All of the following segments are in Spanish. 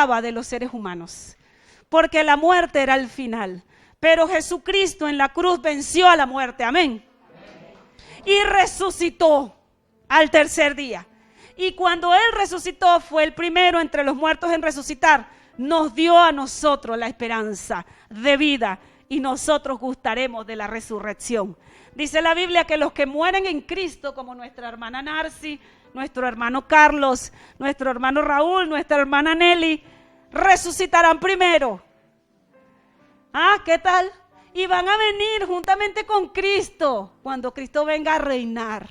de los seres humanos, porque la muerte era el final. Pero Jesucristo en la cruz venció a la muerte, amén. Y resucitó al tercer día. Y cuando Él resucitó, fue el primero entre los muertos en resucitar. Nos dio a nosotros la esperanza de vida y nosotros gustaremos de la resurrección. Dice la Biblia que los que mueren en Cristo, como nuestra hermana Narci, nuestro hermano Carlos, nuestro hermano Raúl, nuestra hermana Nelly, resucitarán primero. ¿Qué tal? Y van a venir juntamente con Cristo cuando Cristo venga a reinar.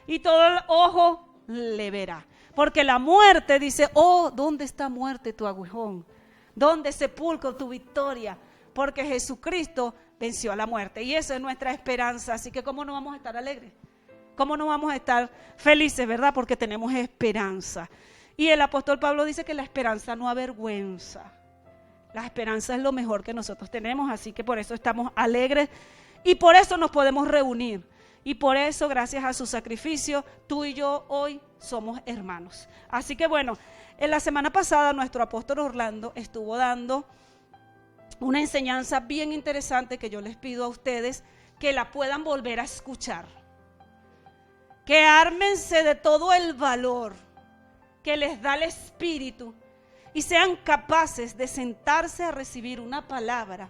Y todo el ojo le verá. Porque la muerte dice, ¿dónde está muerte tu aguijón? ¿Dónde sepulcro tu victoria? Porque Jesucristo venció a la muerte. Y esa es nuestra esperanza. Así que ¿cómo no vamos a estar alegres? ¿Cómo no vamos a estar felices, verdad? Porque tenemos esperanza. Y el apóstol Pablo dice que la esperanza no avergüenza. La esperanza es lo mejor que nosotros tenemos, así que por eso estamos alegres y por eso nos podemos reunir. Y por eso, gracias a su sacrificio, tú y yo hoy somos hermanos. Así que bueno, en la semana pasada nuestro apóstol Orlando estuvo dando una enseñanza bien interesante que yo les pido a ustedes que la puedan volver a escuchar. Que ármense de todo el valor que les da el Espíritu y sean capaces de sentarse a recibir una palabra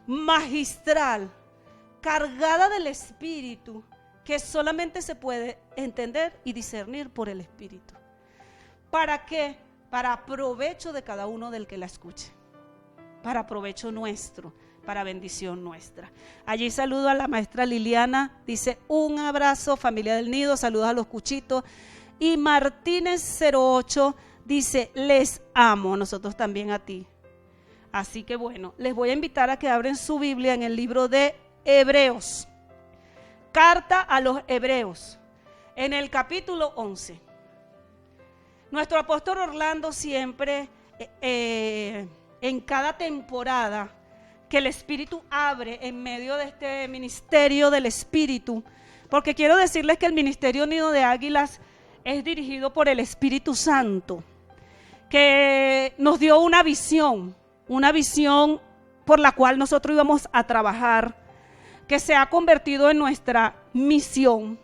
magistral, cargada del Espíritu, que solamente se puede entender y discernir por el Espíritu. ¿Para qué? Para provecho de cada uno del que la escuche, para provecho nuestro, para bendición nuestra. Allí saludo a la maestra Liliana, dice un abrazo, familia del Nido, saludos a los Cuchitos. Y Martínez 08 dice, les amo, nosotros también a ti. Así que bueno, les voy a invitar a que abren su Biblia en el libro de Hebreos. Carta a los Hebreos, en el capítulo 11. Nuestro apóstol Orlando siempre, en cada temporada que el Espíritu abre en medio de este ministerio del Espíritu, porque quiero decirles que el Ministerio Nido de Águilas es dirigido por el Espíritu Santo, que nos dio una visión por la cual nosotros íbamos a trabajar, que se ha convertido en nuestra misión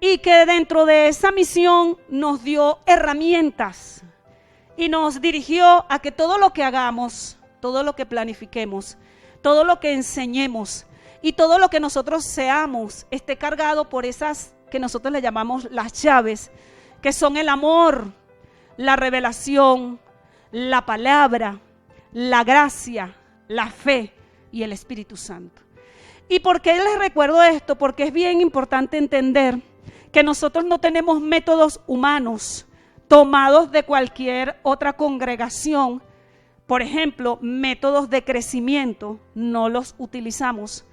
y que dentro de esa misión nos dio herramientas y nos dirigió a que todo lo que hagamos, todo lo que planifiquemos, todo lo que enseñemos y todo lo que nosotros seamos esté cargado por esas que nosotros le llamamos las llaves, que son el amor, la revelación, la palabra, la gracia, la fe y el Espíritu Santo. ¿Y por qué les recuerdo esto? Porque es bien importante entender que nosotros no tenemos métodos humanos tomados de cualquier otra congregación. Por ejemplo, métodos de crecimiento no los utilizamos.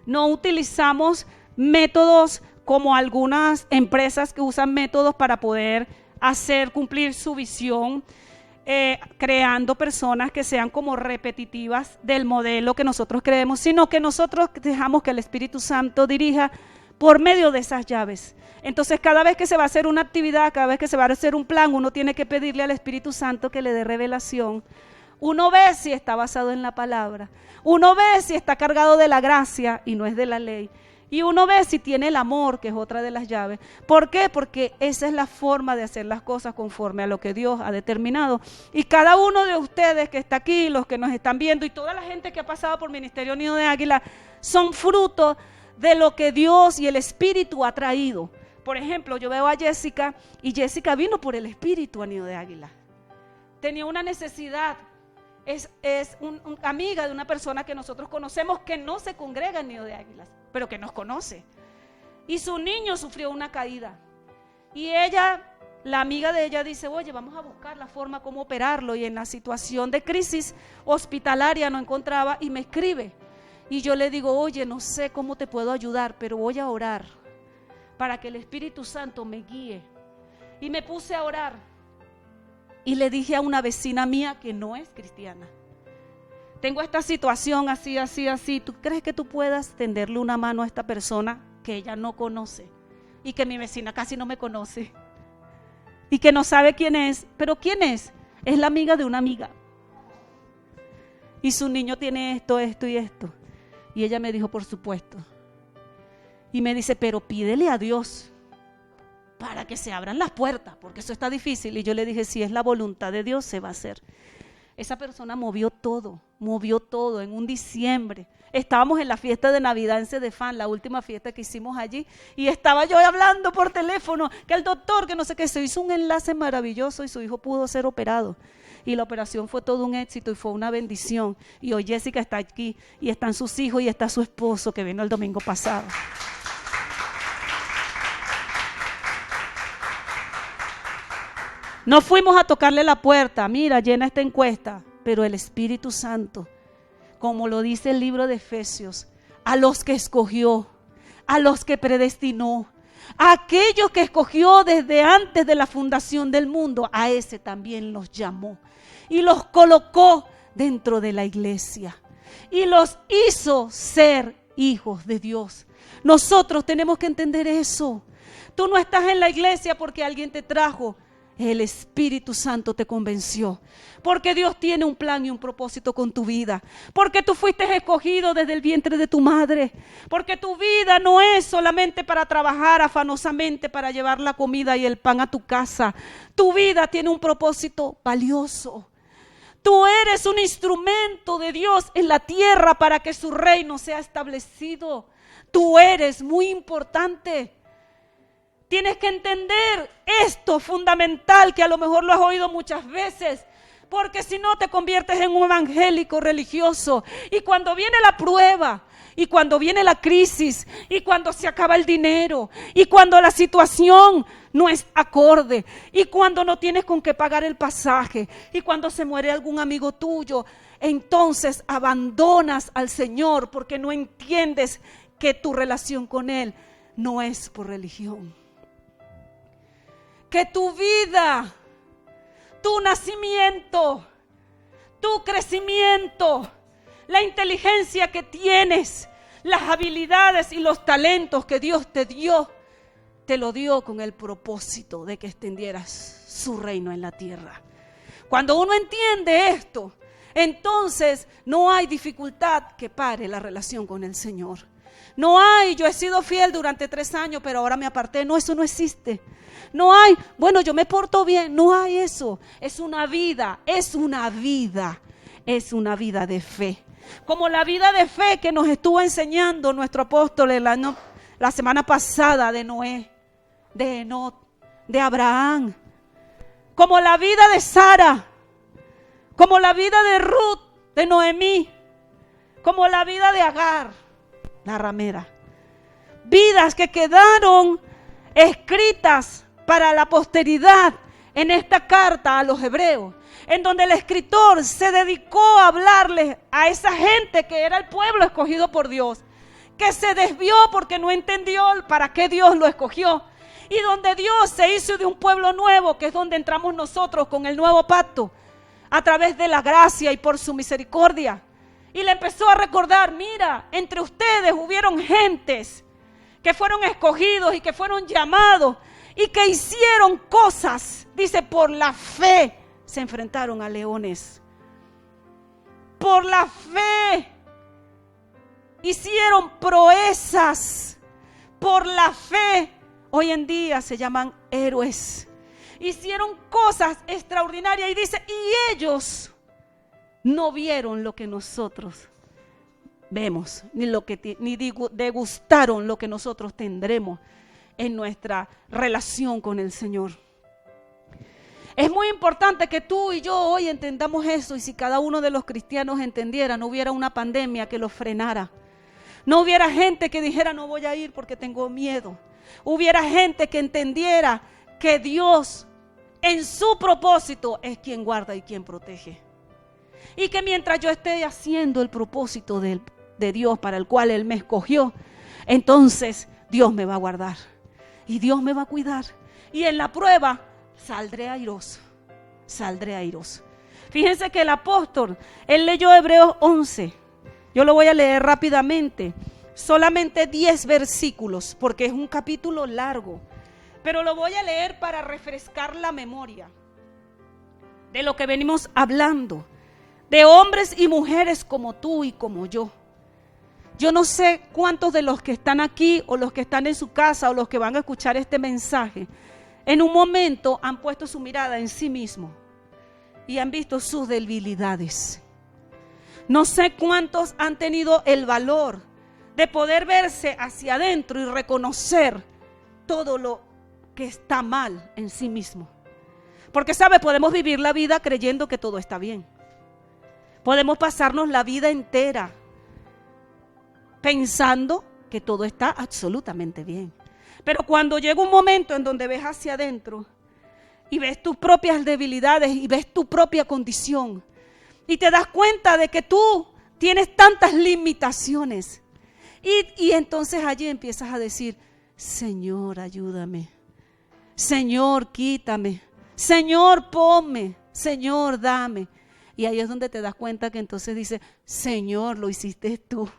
No utilizamos métodos como algunas empresas que usan métodos para poder hacer cumplir su visión, creando personas que sean como repetitivas del modelo que nosotros creemos, sino que nosotros dejamos que el Espíritu Santo dirija por medio de esas llaves. Entonces, cada vez que se va a hacer una actividad, cada vez que se va a hacer un plan, uno tiene que pedirle al Espíritu Santo que le dé revelación. Uno ve si está basado en la palabra, uno ve si está cargado de la gracia y no es de la ley. Y uno ve si tiene el amor, que es otra de las llaves. ¿Por qué? Porque esa es la forma de hacer las cosas conforme a lo que Dios ha determinado. Y cada uno de ustedes que está aquí, los que nos están viendo y toda la gente que ha pasado por Ministerio Nido de Águila, son fruto de lo que Dios y el Espíritu ha traído. Por ejemplo, yo veo a Jessica y Jessica vino por el Espíritu a Nido de Águila. Tenía una necesidad. Es amiga de una persona que nosotros conocemos que no se congrega en Nido de Águilas, pero que nos conoce. Y su niño sufrió una caída. Y ella, la amiga de ella dice, oye, vamos a buscar la forma como operarlo. Y en la situación de crisis hospitalaria no encontraba y me escribe. Y yo le digo, oye, no sé cómo te puedo ayudar, pero voy a orar para que el Espíritu Santo me guíe. Y me puse a orar. Y le dije a una vecina mía que no es cristiana, tengo esta situación así, así, así. ¿Tú crees que tú puedas tenderle una mano a esta persona que ella no conoce? Y que mi vecina casi no me conoce. Y que no sabe quién es. ¿Pero quién es? Es la amiga de una amiga. Y su niño tiene esto, esto y esto. Y ella me dijo, por supuesto. Y me dice, pero pídele a Dios para que se abran las puertas, porque eso está difícil. Y yo le dije, si es la voluntad de Dios, se va a hacer. Esa persona movió todo en un diciembre. Estábamos en la fiesta de Navidad en Cedefán, la última fiesta que hicimos allí, y estaba yo hablando por teléfono, que el doctor, que no sé qué, se hizo un enlace maravilloso y su hijo pudo ser operado. Y la operación fue todo un éxito y fue una bendición. Y hoy Jessica está aquí, y están sus hijos y está su esposo que vino el domingo pasado. No fuimos a tocarle la puerta, mira, llena esta encuesta, pero el Espíritu Santo, como lo dice el libro de Efesios, a los que escogió, a los que predestinó, a aquellos que escogió desde antes de la fundación del mundo, a ese también los llamó y los colocó dentro de la iglesia y los hizo ser hijos de Dios. Nosotros tenemos que entender eso. Tú no estás en la iglesia porque alguien te trajo. El Espíritu Santo te convenció, porque Dios tiene un plan y un propósito con tu vida, porque tú fuiste escogido desde el vientre de tu madre, porque tu vida no es solamente para trabajar afanosamente para llevar la comida y el pan a tu casa. Tu vida tiene un propósito valioso. Tú eres un instrumento de Dios en la tierra para que su reino sea establecido. Tú eres muy importante. Tienes que entender esto fundamental, que a lo mejor lo has oído muchas veces, porque si no te conviertes en un evangélico religioso. Y cuando viene la prueba, y cuando viene la crisis, y cuando se acaba el dinero, y cuando la situación no es acorde, y cuando no tienes con qué pagar el pasaje, y cuando se muere algún amigo tuyo, entonces abandonas al Señor porque no entiendes que tu relación con Él no es por religión. Que tu vida, tu nacimiento, tu crecimiento, la inteligencia que tienes, las habilidades y los talentos que Dios te dio, te lo dio con el propósito de que extendieras su reino en la tierra. Cuando uno entiende esto, entonces no hay dificultad que pare la relación con el Señor. No hay, yo he sido fiel durante 3 años, pero ahora me aparté. No, eso no existe. No hay, bueno, yo me porto bien. No hay eso. Es una vida de fe. Como la vida de fe que nos estuvo enseñando nuestro apóstol la semana pasada, de Noé, de Enoc, de Abraham. Como la vida de Sara, como la vida de Ruth, de Noemí, como la vida de Agar, la ramera. Vidas que quedaron escritas para la posteridad en esta carta a los hebreos, en donde el escritor se dedicó a hablarles a esa gente que era el pueblo escogido por Dios, que se desvió porque no entendió para qué Dios lo escogió, y donde Dios se hizo de un pueblo nuevo, que es donde entramos nosotros con el nuevo pacto, a través de la gracia y por su misericordia. Y le empezó a recordar, mira, entre ustedes hubieron gentes que fueron escogidos y que fueron llamados y que hicieron cosas, dice, por la fe se enfrentaron a leones. Por la fe hicieron proezas. Por la fe hoy en día se llaman héroes. Hicieron cosas extraordinarias y dice, y ellos no vieron lo que nosotros vemos, ni degustaron lo que nosotros tendremos en nuestra relación con el Señor. Es muy importante que tú y yo hoy entendamos eso, y si cada uno de los cristianos entendiera, no hubiera una pandemia que los frenara. No hubiera gente que dijera no voy a ir porque tengo miedo. Hubiera gente que entendiera que Dios en su propósito es quien guarda y quien protege. Y que mientras yo esté haciendo el propósito de Dios para el cual Él me escogió, entonces Dios me va a guardar y Dios me va a cuidar. Y en la prueba saldré airoso. Fíjense que el apóstol, él leyó Hebreos 11. Yo lo voy a leer rápidamente. Solamente 10 versículos, porque es un capítulo largo. Pero lo voy a leer para refrescar la memoria. de lo que venimos hablando, de hombres y mujeres como tú y como yo. Yo no sé cuántos de los que están aquí o los que están en su casa o los que van a escuchar este mensaje, en un momento han puesto su mirada en sí mismo y han visto sus debilidades. No sé cuántos han tenido el valor de poder verse hacia adentro y reconocer todo lo que está mal en sí mismo. Porque, ¿sabe? Podemos vivir la vida creyendo que todo está bien. Podemos pasarnos la vida entera pensando que todo está absolutamente bien. Pero cuando llega un momento en donde ves hacia adentro y ves tus propias debilidades y ves tu propia condición y te das cuenta de que tú tienes tantas limitaciones y entonces allí empiezas a decir: Señor, ayúdame, Señor, quítame, Señor, ponme, Señor, dame. Y ahí es donde te das cuenta que entonces dices: Señor, lo hiciste tú.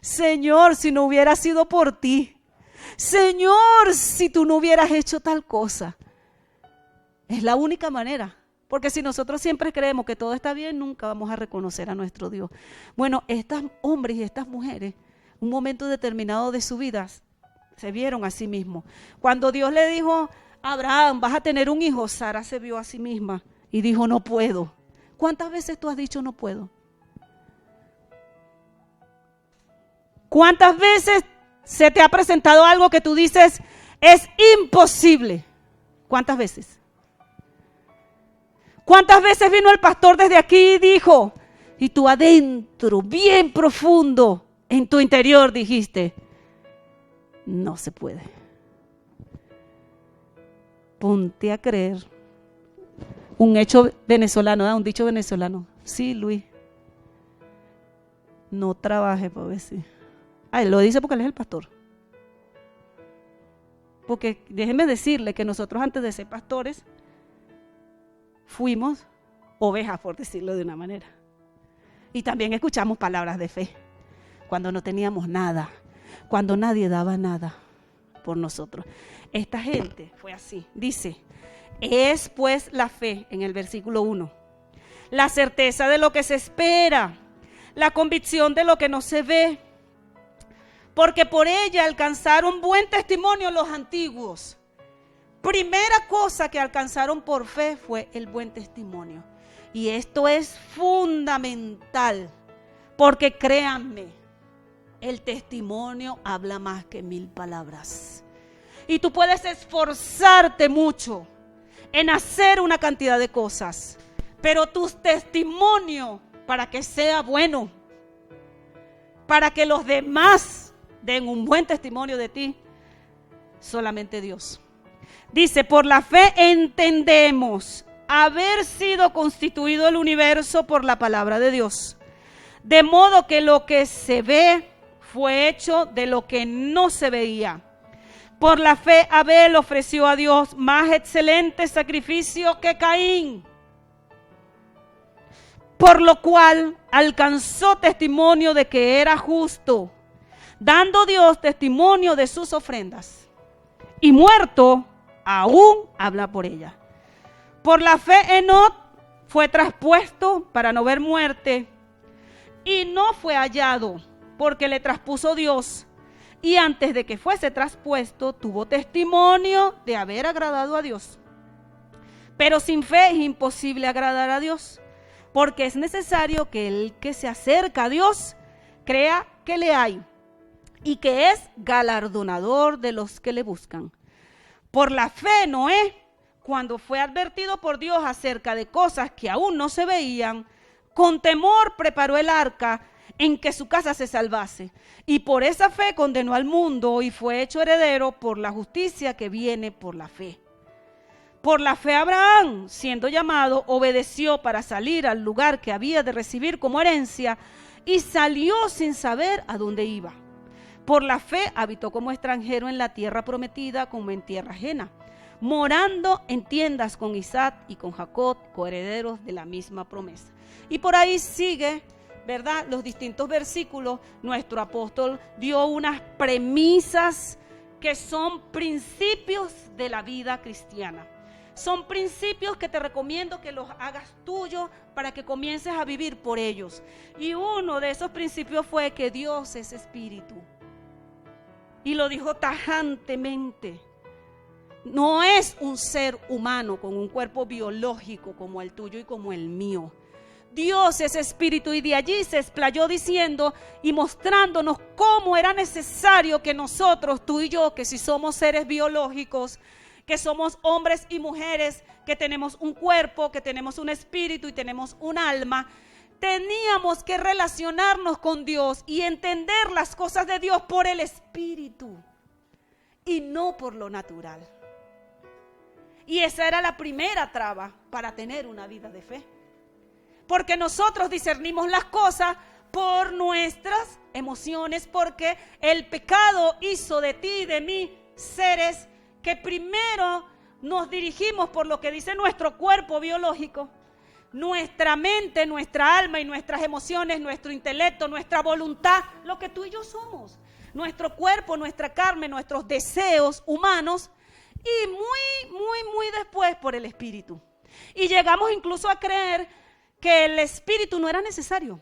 Señor, si no hubiera sido por ti. Señor, si tú no hubieras hecho tal cosa. Es la única manera. Porque si nosotros siempre creemos que todo está bien, nunca vamos a reconocer a nuestro Dios. Bueno, estos hombres y estas mujeres, un momento determinado de su vida, se vieron a sí mismos. Cuando Dios le dijo a Abraham: vas a tener un hijo, Sara se vio a sí misma y dijo: no puedo. ¿Cuántas veces tú has dicho no puedo? ¿Cuántas veces se te ha presentado algo que tú dices es imposible? ¿Cuántas veces? ¿Cuántas veces vino el pastor desde aquí y dijo, y tú adentro, bien profundo, en tu interior dijiste: no se puede? Ponte a creer. Un hecho venezolano, un dicho venezolano. Sí, Luis. No trabaje para ver si. Él lo dice porque él es el pastor. Porque déjeme decirle que nosotros antes de ser pastores fuimos ovejas, por decirlo de una manera. Y también escuchamos palabras de fe cuando no teníamos nada, cuando nadie daba nada por nosotros. Esta gente fue así. Dice: es pues la fe, en el versículo 1, la certeza de lo que se espera, la convicción de lo que no se ve, porque por ella alcanzaron buen testimonio los antiguos. Primera cosa que alcanzaron por fe fue el buen testimonio. Y esto es fundamental, porque créanme, el testimonio habla más que 1000 palabras. Y tú puedes esforzarte mucho en hacer una cantidad de cosas, pero tu testimonio, para que sea bueno, para que los demás den un buen testimonio de ti, solamente Dios. Dice: por la fe entendemos haber sido constituido el universo por la palabra de Dios, de modo que lo que se ve fue hecho de lo que no se veía. Por la fe Abel ofreció a Dios más excelente sacrificio que Caín, por lo cual alcanzó testimonio de que era justo, dando Dios testimonio de sus ofrendas. Y muerto, aún habla por ella. Por la fe Enoc fue traspuesto para no ver muerte, y no fue hallado, porque le traspuso Dios. Y antes de que fuese traspuesto, tuvo testimonio de haber agradado a Dios. Pero sin fe es imposible agradar a Dios, porque es necesario que el que se acerca a Dios crea que le hay y que es galardonador de los que le buscan. Por la fe Noé, cuando fue advertido por Dios acerca de cosas que aún no se veían, con temor preparó el arca en que su casa se salvase. Y por esa fe condenó al mundo y fue hecho heredero por la justicia que viene por la fe. Por la fe Abraham, siendo llamado, obedeció para salir al lugar que había de recibir como herencia y salió sin saber a dónde iba. Por la fe habitó como extranjero en la tierra prometida como en tierra ajena, morando en tiendas con Isaac y con Jacob, coherederos de la misma promesa. Y por ahí sigue, ¿verdad?, los distintos versículos. Nuestro apóstol dio unas premisas que son principios de la vida cristiana. Son principios que te recomiendo que los hagas tuyos para que comiences a vivir por ellos. Y uno de esos principios fue que Dios es espíritu. Y lo dijo tajantemente. No es un ser humano con un cuerpo biológico como el tuyo y como el mío. Dios es espíritu, y de allí se explayó diciendo y mostrándonos cómo era necesario que nosotros, tú y yo, que si somos seres biológicos, que somos hombres y mujeres, que tenemos un cuerpo, que tenemos un espíritu y tenemos un alma, teníamos que relacionarnos con Dios y entender las cosas de Dios por el espíritu y no por lo natural. Y esa era la primera traba para tener una vida de fe. Porque nosotros discernimos las cosas por nuestras emociones, porque el pecado hizo de ti y de mí seres que primero nos dirigimos por lo que dice nuestro cuerpo biológico, nuestra mente, nuestra alma y nuestras emociones, nuestro intelecto, nuestra voluntad, lo que tú y yo somos, nuestro cuerpo, nuestra carne, nuestros deseos humanos, y muy después por el espíritu. Y llegamos incluso a creer que el espíritu no era necesario.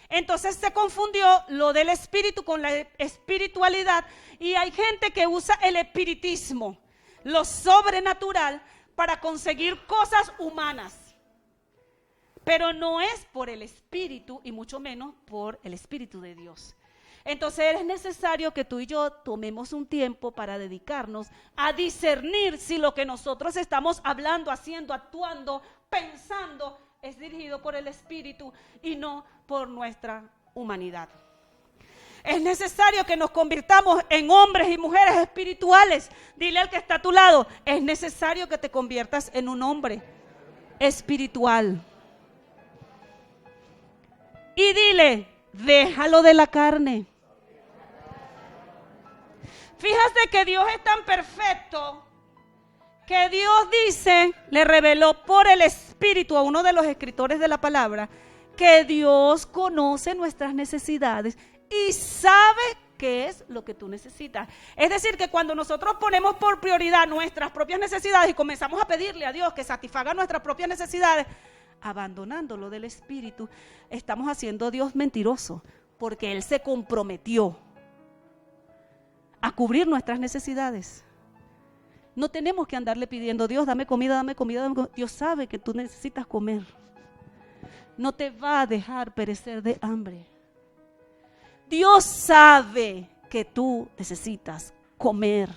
Entonces se confundió lo del espíritu con la espiritualidad, y hay gente que usa el espiritismo, lo sobrenatural, para conseguir cosas humanas. Pero no es por el espíritu y mucho menos por el espíritu de Dios. Entonces es necesario que tú y yo tomemos un tiempo para dedicarnos a discernir si lo que nosotros estamos hablando, haciendo, actuando, pensando es dirigido por el espíritu y no por nuestra humanidad. Es necesario que nos convirtamos en hombres y mujeres espirituales. Dile al que está a tu lado, es necesario que te conviertas en un hombre espiritual. Y dile, déjalo de la carne. Fíjate que Dios es tan perfecto que Dios dice, le reveló por el Espíritu a uno de los escritores de la palabra, que Dios conoce nuestras necesidades y sabe qué es lo que tú necesitas. Es decir, que cuando nosotros ponemos por prioridad nuestras propias necesidades y comenzamos a pedirle a Dios que satisfaga nuestras propias necesidades, abandonando lo del Espíritu, estamos haciendo a Dios mentiroso, porque Él se comprometió a cubrir nuestras necesidades. No tenemos que andarle pidiendo, Dios, dame comida, dame comida, dame comida. Dios sabe que tú necesitas comer. No te va a dejar perecer de hambre. Dios sabe que tú necesitas comer.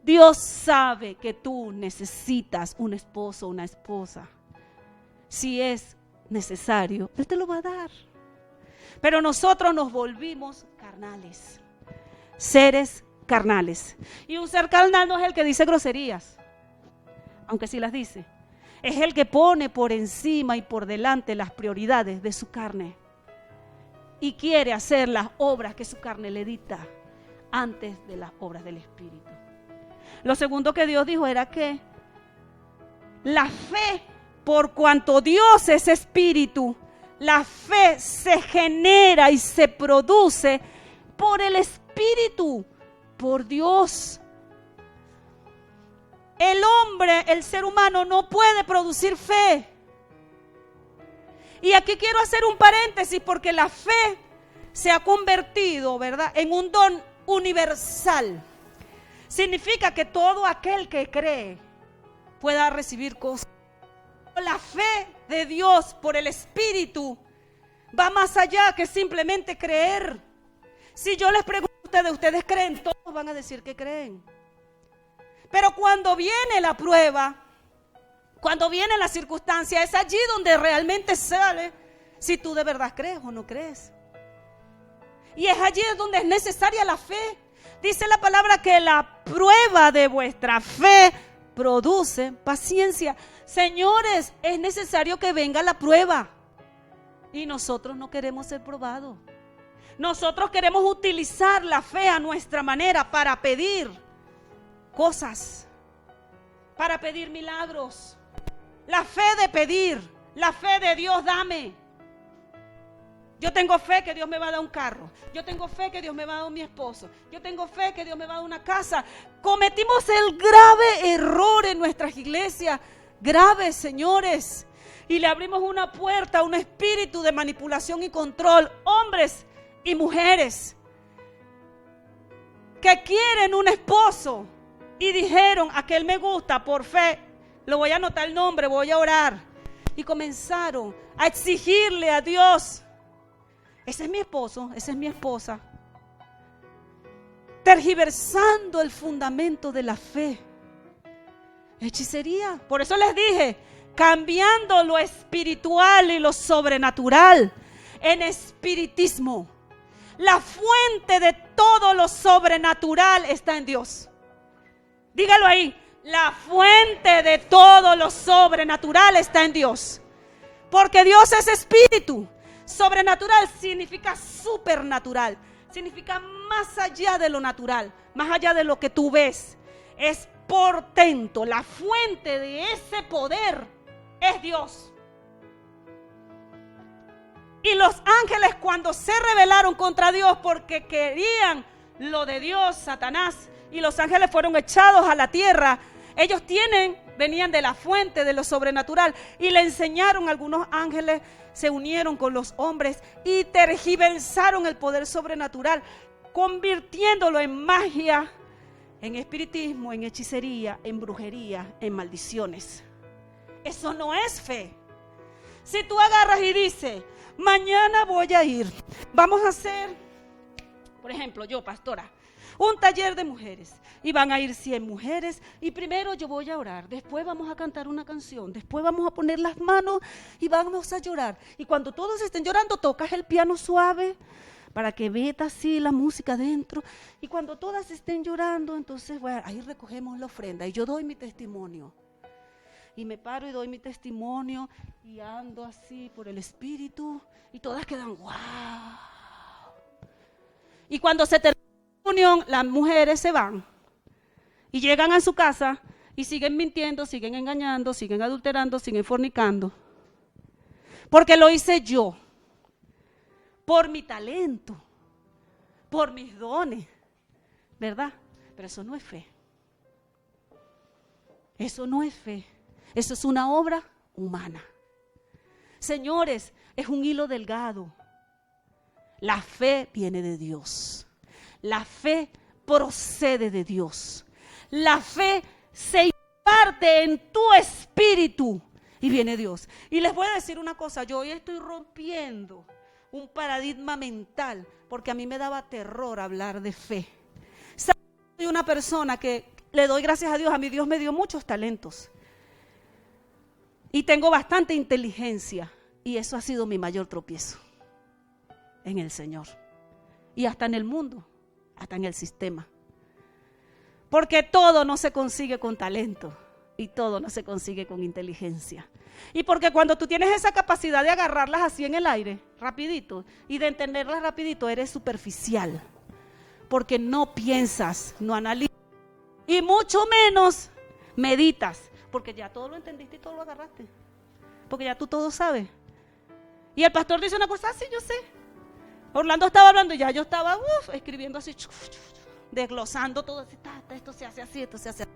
Dios sabe que tú necesitas un esposo, una esposa. Si es necesario, Él te lo va a dar. Pero nosotros nos volvimos carnales, seres carnales. Y un ser carnal no es el que dice groserías, aunque sí las dice. Es el que pone por encima y por delante las prioridades de su carne y quiere hacer las obras que su carne le dicta antes de las obras del Espíritu. Lo segundo que Dios dijo era que la fe, por cuanto Dios es espíritu, la fe se genera y se produce por el Espíritu, por Dios. El hombre, el ser humano, no puede producir fe. Y aquí quiero hacer un paréntesis, porque la fe se ha convertido, ¿verdad?, en un don universal. Significa que todo aquel que cree pueda recibir cosas. La fe de Dios por el Espíritu va más allá que simplemente creer. Si yo les pregunto a ustedes creen, todos van a decir que creen. Pero cuando viene la prueba, cuando viene la circunstancia, es allí donde realmente sale si tú de verdad crees o no crees. Y es allí donde es necesaria la fe. Dice la palabra que la prueba de vuestra fe produce paciencia. Señores, es necesario que venga la prueba. Y nosotros no queremos ser probados. Nosotros queremos utilizar la fe a nuestra manera para pedir cosas, para pedir milagros. La fe de pedir, la fe de Dios, dame. Yo tengo fe que Dios me va a dar un carro. Yo tengo fe que Dios me va a dar mi esposo. Yo tengo fe que Dios me va a dar una casa. Cometimos el grave error en nuestras iglesias. Grave, señores. Y le abrimos una puerta a un espíritu de manipulación y control. Hombres y mujeres que quieren un esposo y dijeron: aquel me gusta, por fe, lo voy a anotar el nombre, voy a orar. Y comenzaron a exigirle a Dios: ese es mi esposo, esa es mi esposa. Tergiversando el fundamento de la fe. Hechicería. Por eso les dije, cambiando lo espiritual y lo sobrenatural en espiritismo. La fuente de todo lo sobrenatural está en Dios. Dígalo ahí. La fuente de todo lo sobrenatural está en Dios. Porque Dios es espíritu. Sobrenatural significa supernatural. Significa más allá de lo natural, más allá de lo que tú ves. Es portento. La fuente de ese poder es Dios. Y los ángeles, cuando se rebelaron contra Dios porque querían lo de Dios, Satanás, y los ángeles fueron echados a la tierra, ellos venían de la fuente de lo sobrenatural y le enseñaron. Algunos ángeles se unieron con los hombres y tergiversaron el poder sobrenatural, convirtiéndolo en magia, en espiritismo, en hechicería, en brujería, en maldiciones. Eso no es fe. Si tú agarras y dices: mañana voy a ir, vamos a hacer, por ejemplo, yo, pastora, un taller de mujeres, y van a ir 100 mujeres, y primero yo voy a orar, después vamos a cantar una canción, después vamos a poner las manos y vamos a llorar, y cuando todos estén llorando tocas el piano suave para que meta así la música dentro, y cuando todas estén llorando, entonces bueno, ahí recogemos la ofrenda y yo doy mi testimonio. Y me paro y doy mi testimonio y ando así por el espíritu y todas quedan wow. Y cuando se termina la reunión, las mujeres se van y llegan a su casa y siguen mintiendo, siguen engañando, siguen adulterando, siguen fornicando. Porque lo hice yo, por mi talento, por mis dones, ¿verdad? Pero eso no es fe. Eso no es fe. Eso es una obra humana. Señores, es un hilo delgado. La fe viene de Dios. La fe procede de Dios. La fe se imparte en tu espíritu y viene de Dios. Y les voy a decir una cosa, yo hoy estoy rompiendo un paradigma mental porque a mí me daba terror hablar de fe. Soy una persona que le doy gracias a Dios, a mi Dios me dio muchos talentos. Y tengo bastante inteligencia y eso ha sido mi mayor tropiezo en el Señor. Y hasta en el mundo, hasta en el sistema. Porque todo no se consigue con talento y todo no se consigue con inteligencia. Y porque cuando tú tienes esa capacidad de agarrarlas así en el aire, rapidito, y de entenderlas rapidito, eres superficial. Porque no piensas, no analizas y mucho menos meditas. Porque ya todo lo entendiste y todo lo agarraste. Porque ya tú todo sabes. Y el pastor dice una cosa, sí, yo sé. Orlando estaba hablando y ya yo estaba escribiendo así, desglosando todo así, esto se hace así, esto se hace así.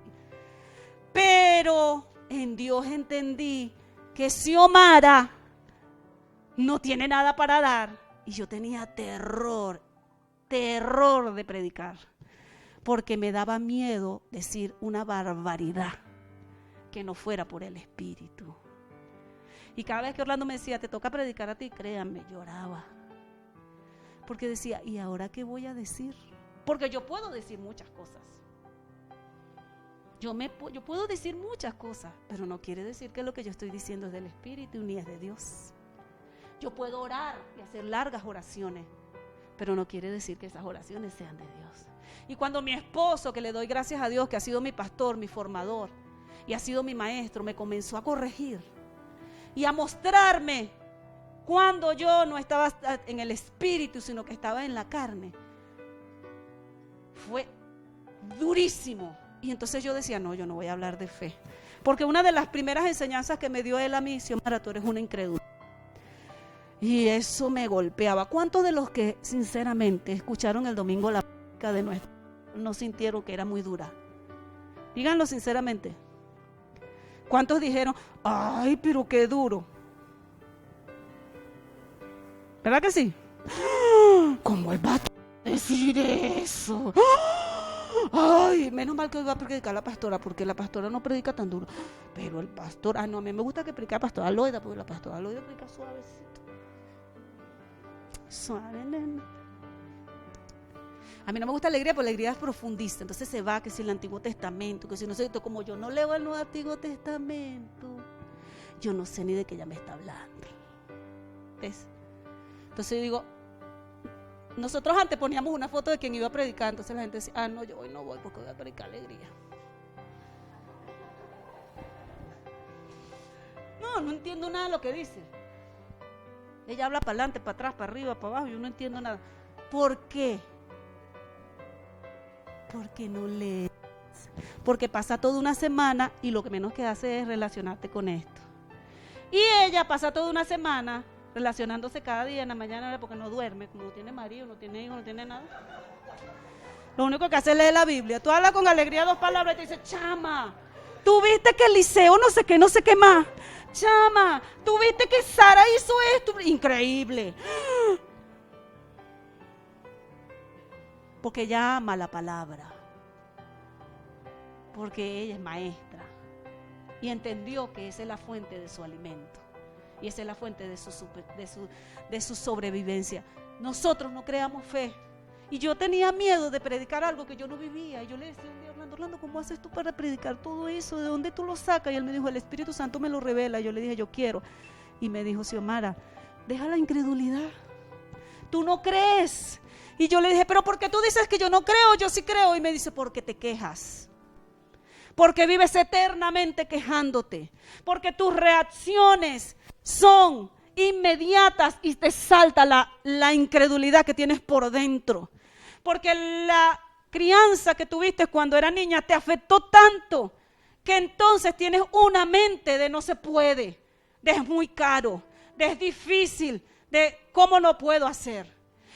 Pero en Dios entendí que Xiomara no tiene nada para dar. Y yo tenía terror de predicar. Porque me daba miedo decir una barbaridad que no fuera por el Espíritu. Y cada vez que Orlando me decía, te toca predicar a ti, créanme, lloraba. Porque decía, ¿y ahora qué voy a decir? Porque yo puedo decir muchas cosas. Yo puedo decir muchas cosas, pero no quiere decir que lo que yo estoy diciendo es del Espíritu ni es de Dios. Yo puedo orar y hacer largas oraciones, pero no quiere decir que esas oraciones sean de Dios. Y cuando mi esposo, que le doy gracias a Dios, que ha sido mi pastor, mi formador, y ha sido mi maestro, me comenzó a corregir y a mostrarme cuando yo no estaba en el espíritu, sino que estaba en la carne. Fue durísimo. Y entonces yo decía, no, yo no voy a hablar de fe. Porque una de las primeras enseñanzas que me dio él a mí, Xiomara, tú eres una incrédula. Y eso me golpeaba. ¿Cuántos de los que sinceramente escucharon el domingo la prédica de nuestro no sintieron que era muy dura? Díganlo sinceramente. ¿Cuántos dijeron, ay, pero qué duro? ¿Verdad que sí? ¿Cómo él va a decir eso? Ay, menos mal que hoy va a predicar la pastora, porque la pastora no predica tan duro. Pero el pastor, no, a mí me gusta que predique la pastora Loida, porque la pastora Loida predica suavecito. Suave, nena. A mí no me gusta alegría, porque la alegría es profundista. Entonces se va, que si el Antiguo Testamento, que si no sé, como yo no leo el Nuevo Antiguo Testamento, yo no sé ni de qué ella me está hablando. ¿Ves? Entonces yo digo, nosotros antes poníamos una foto de quien iba a predicar, entonces la gente decía, no, yo hoy no voy porque voy a predicar alegría. No entiendo nada de lo que dice. Ella habla para adelante, para atrás, para arriba, para abajo, yo no entiendo nada. ¿Por qué? Porque no lees. Porque pasa toda una semana y lo que menos que hace es relacionarte con esto. Y ella pasa toda una semana relacionándose cada día en la mañana porque no duerme, como no tiene marido, no tiene hijo, no tiene nada. Lo único que hace es leer la Biblia. Tú hablas con alegría 2 palabras y te dice, chama, tú viste que Eliseo no sé qué más. Chama, tú viste que Sara hizo esto. Increíble. Porque ella ama la palabra. Porque ella es maestra. Y entendió que esa es la fuente de su alimento. Y esa es la fuente de su sobrevivencia. Nosotros no creamos fe. Y yo tenía miedo de predicar algo que yo no vivía. Y yo le decía un día, Orlando, ¿cómo haces tú para predicar todo eso? ¿De dónde tú lo sacas? Y él me dijo, el Espíritu Santo me lo revela. Y yo le dije, yo quiero. Y me dijo, Xiomara, deja la incredulidad. Tú no crees. Y yo le dije, pero ¿por qué tú dices que yo no creo? Yo sí creo. Y me dice, porque te quejas. Porque vives eternamente quejándote. Porque tus reacciones son inmediatas y te salta la incredulidad que tienes por dentro. Porque la crianza que tuviste cuando era niña te afectó tanto que entonces tienes una mente de no se puede, de es muy caro, de es difícil, de cómo no puedo hacer.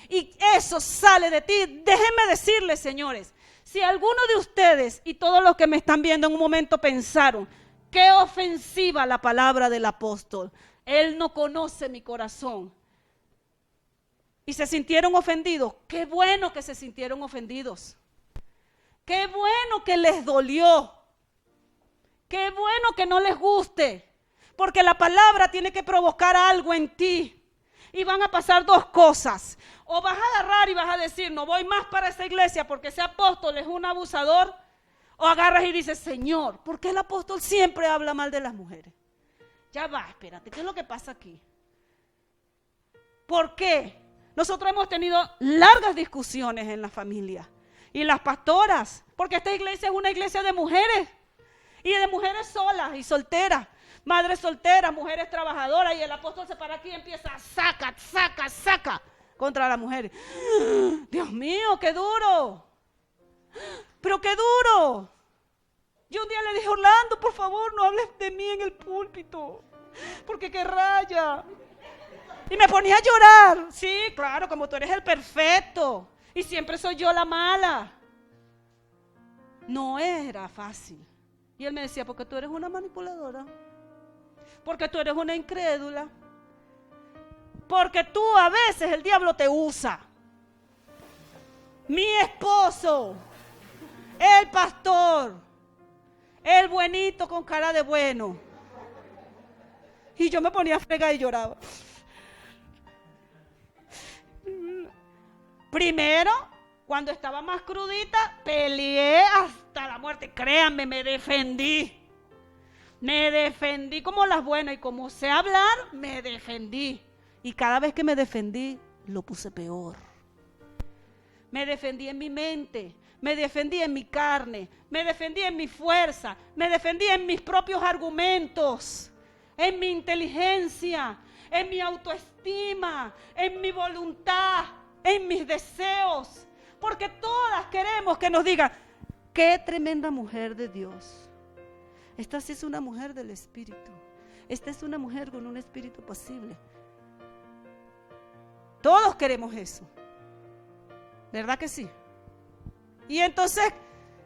Y eso sale de ti. Déjenme decirles, señores, si alguno de ustedes y todos los que me están viendo en un momento pensaron, qué ofensiva la palabra del apóstol, él no conoce mi corazón, y se sintieron ofendidos, qué bueno que se sintieron ofendidos, qué bueno que les dolió, qué bueno que no les guste, porque la palabra tiene que provocar algo en ti. Y van a pasar 2 cosas. O vas a agarrar y vas a decir, no voy más para esa iglesia porque ese apóstol es un abusador. O agarras y dices, Señor, ¿por qué el apóstol siempre habla mal de las mujeres? Ya va, espérate, ¿qué es lo que pasa aquí? ¿Por qué? Nosotros hemos tenido largas discusiones en la familia. Y las pastoras, porque esta iglesia es una iglesia de mujeres. Y de mujeres solas y solteras. Madres solteras, mujeres trabajadoras, y el apóstol se para aquí y empieza a saca contra las mujeres. Dios mío, qué duro. Pero qué duro. Yo un día le dije, Orlando, por favor, no hables de mí en el púlpito, porque qué raya. Y me ponía a llorar. Sí, claro, como tú eres el perfecto y siempre soy yo la mala. No era fácil. Y él me decía, porque tú eres una manipuladora. Porque tú eres una incrédula. Porque tú a veces el diablo te usa. Mi esposo, el pastor, el buenito con cara de bueno. Y yo me ponía a fregar y lloraba. Primero, cuando estaba más crudita, peleé hasta la muerte. Créanme, me defendí. Me defendí como las buenas, y como sé hablar, me defendí. Y cada vez que me defendí, lo puse peor. Me defendí en mi mente, me defendí en mi carne, me defendí en mi fuerza, me defendí en mis propios argumentos, en mi inteligencia, en mi autoestima, en mi voluntad, en mis deseos. Porque todas queremos que nos digan, qué tremenda mujer de Dios. Esta sí es una mujer del Espíritu. Esta es una mujer con un espíritu pasible. Todos queremos eso. ¿Verdad que sí? Y entonces,